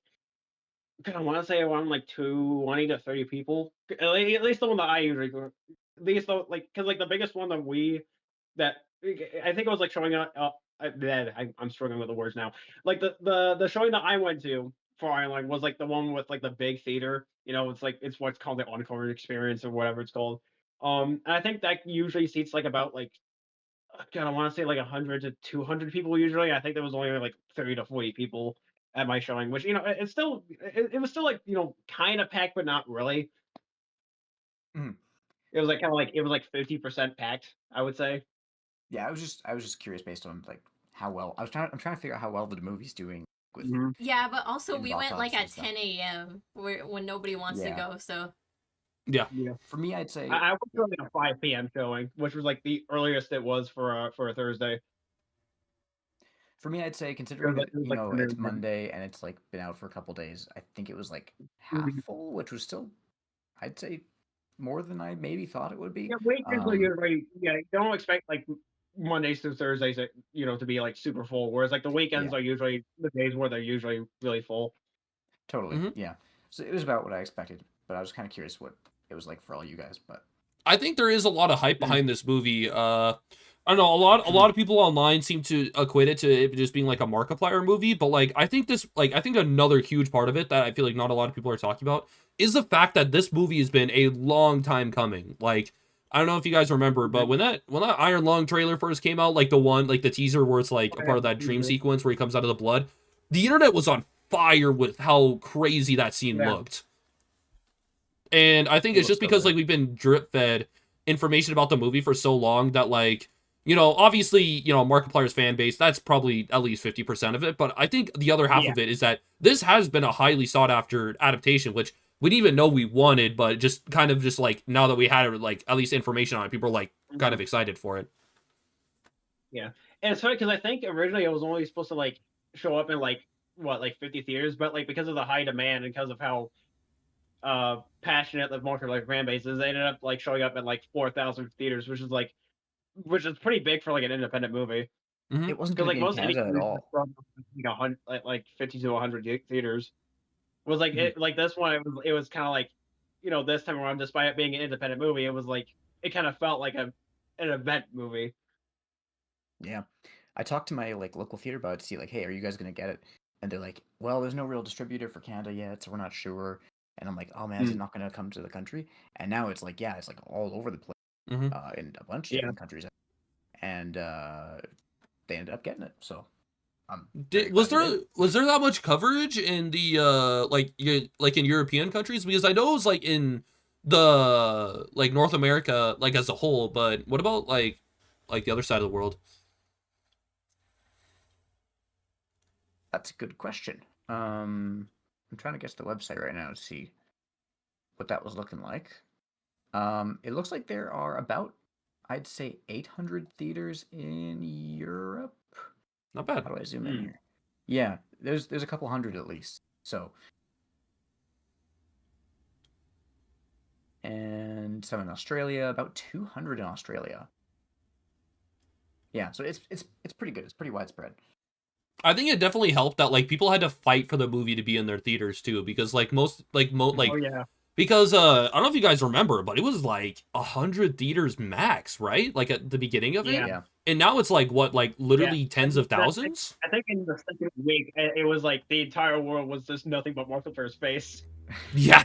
I want to say around like 20 to 30 people. At least the one that I usually go. At least like because like the biggest one that I think it was like showing up. I'm struggling with the words now. Like the showing that I went to for Island was like the one with like the big theater. You know, it's what's called the Encore experience or whatever it's called. And I think that usually seats like about like, God, I want to say like 100 to 200 people usually. I think there was only like 30 to 40 people at my showing, which, you know, it was still like, you know, kind of packed, but not really. It was like kind of like, it was like 50% packed, I would say. Yeah, I was just curious based on like how well I'm trying to figure out how well the movie's doing with Yeah, but also in we box went like office at and stuff. 10 a.m. when nobody wants to Yeah. go. So Yeah. Yeah. For me, I'd say I went to like a 5 p.m. showing, which was like the earliest it was for a Thursday. considering that It was like it's Monday and it's like been out for a couple days, I think it was like half full, which was still, I'd say, more than I maybe thought it would be. Yeah, weekends are usually don't expect like Mondays through Thursdays to be like super full. Whereas like the weekends Yeah. are usually the days where they're usually really full. Totally, Mhm. yeah. So it was about what I expected, but I was kind of curious what it was like for all you guys. But I think there is a lot of hype behind this movie. I don't know, a lot of people online seem to equate it to it just being like a Markiplier movie, but like I think another huge part of it that I feel like not a lot of people are talking about is the fact that this movie has been a long time coming. Like I don't know if you guys remember, but when that Iron Lung trailer first came out, like the teaser where it's like a part of that dream sequence where he comes out of the blood, the internet was on fire with how crazy that scene looked. And I think it's just because like we've been drip fed information about the movie for so long that like, obviously, Markiplier's fan base, that's probably at least 50% of it. But I think the other half of it is that this has been a highly sought after adaptation, which we didn't even know we wanted, but just kind of just like now that we had like at least information on it, people are like kind of excited for it. Yeah. And it's funny because I think originally it was only supposed to like show up in like 50 theaters, but like because of the high demand and because of how passionate the Markipler fan base is, they ended up like showing up in like 4,000 theaters, which is pretty big for like an independent movie. it wasn't Because going to like be in most indie Canada at movies all. from like 100, like 50 to 100 theaters. It was like it like this one. It was kind of like this time around, despite it being an independent movie, it was like it kind of felt like an event movie. Yeah, I talked to my like local theater about it to see like, hey, are you guys going to get it? And they're like, well, there's no real distributor for Canada yet, so we're not sure. And I'm like, oh man, is it not going to come to the country? And now it's like, yeah, it's like all over the place in a bunch of different countries, and they ended up getting it. So Was there that much coverage in the like in European countries? Because I know it was like in the like North America like as a whole, but what about like the other side of the world? That's a good question. I'm trying to guess the website right now to see what that was looking like. It looks like there are about, I'd say, 800 theaters in Europe. Not bad. How do I zoom in here? Yeah, there's a couple hundred at least. So, and some in Australia, about 200 in Australia. Yeah, so it's pretty good. It's pretty widespread. I think it definitely helped that like people had to fight for the movie to be in their theaters too, because like because I don't know if you guys remember, but it was like 100 theaters max, right? Like at the beginning of it. Yeah. And now it's like what, like literally tens of thousands? I think in the second week it was like the entire world was just nothing but Markiplier's face. Yeah.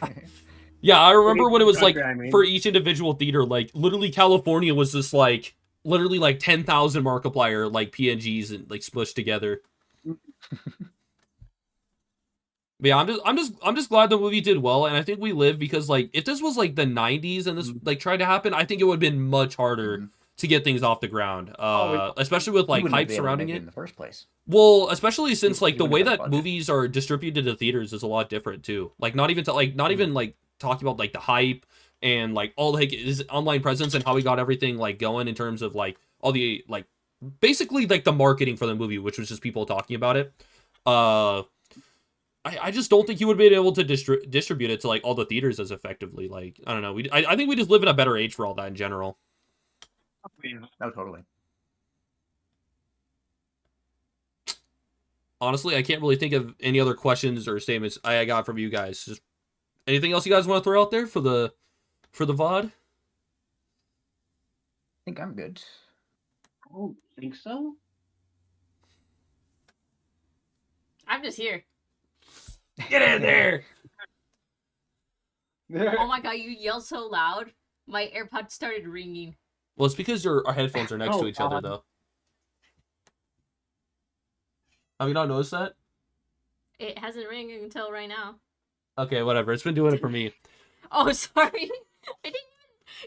Yeah, I remember when it was like I mean. for each individual theater, like literally California was just like literally like 10,000 Markiplier like PNGs and like smushed together. But yeah, I'm just glad the movie did well, and I think we live because like if this was like the 90s and this like tried to happen, I think it would have been much harder to get things off the ground. Especially with like hype surrounding it in the first place. Well, especially since like the way wouldn't have that had a budget. movies are distributed to theaters is a lot different too. Like not even talking about like the hype and like all like his online presence and how he got everything like going in terms of like all the like basically like the marketing for the movie, which was just people talking about it. I just don't think he would have been able to distribute it to like all the theaters as effectively. Like I don't know. I think we just live in a better age for all that in general. No, totally. Honestly, I can't really think of any other questions or statements I got from you guys. Just anything else you guys want to throw out there for the VOD? I think I'm good. I don't think so. I'm just here. Get in there! Oh my god, you yelled so loud, my AirPods started ringing. Well, it's because our headphones are next to each other, though. Have you not noticed that? It hasn't rang until right now. Okay, whatever. It's been doing it for me. Oh, sorry. I didn't.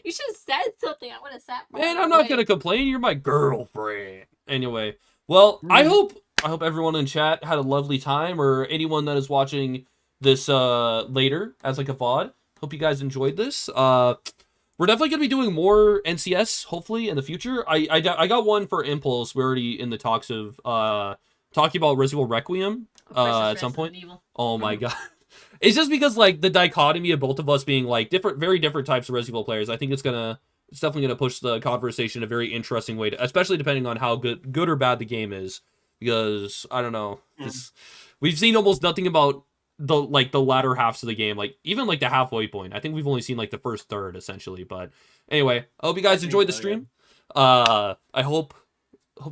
You should have said something. I would have sat. Man, I'm not gonna complain. You're my girlfriend. Anyway, well, I hope I hope everyone in chat had a lovely time, or anyone that is watching this later as like a VOD. Hope you guys enjoyed this. We're definitely gonna be doing more NCS hopefully in the future. I got one for Impulse. We're already in the talks of talking about Resident Evil Requiem at some point. Oh my god. It's just because like the dichotomy of both of us being like very different types of Resident Evil players. I think it's definitely gonna push the conversation in a very interesting way, especially depending on how good or bad the game is. Because I don't know, we've seen almost nothing about the latter halves of the game, like even like the halfway point. I think we've only seen like the first third essentially. But anyway, I hope you guys enjoyed the stream. I hope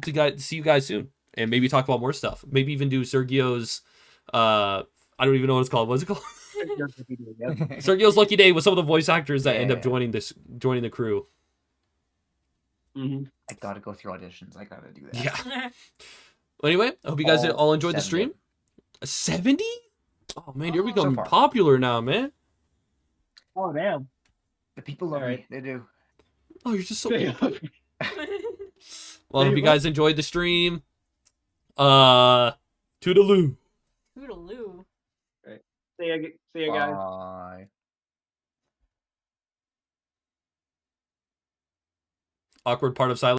to see you guys soon, and maybe talk about more stuff. Maybe even do Sergio's I don't even know what it's called. What's it called? Sergio's Lucky Day with some of the voice actors that end up joining the crew. I gotta go through auditions. I gotta do that. Yeah. Well, anyway, I hope you guys all enjoyed the stream. 70? Oh man, you're becoming popular now, man. Oh damn. The people love me. They do. Oh, you're just so popular. Well, I hope you guys enjoyed the stream. Toodaloo. Toodaloo. Right. See you guys. Bye. Awkward part of silence.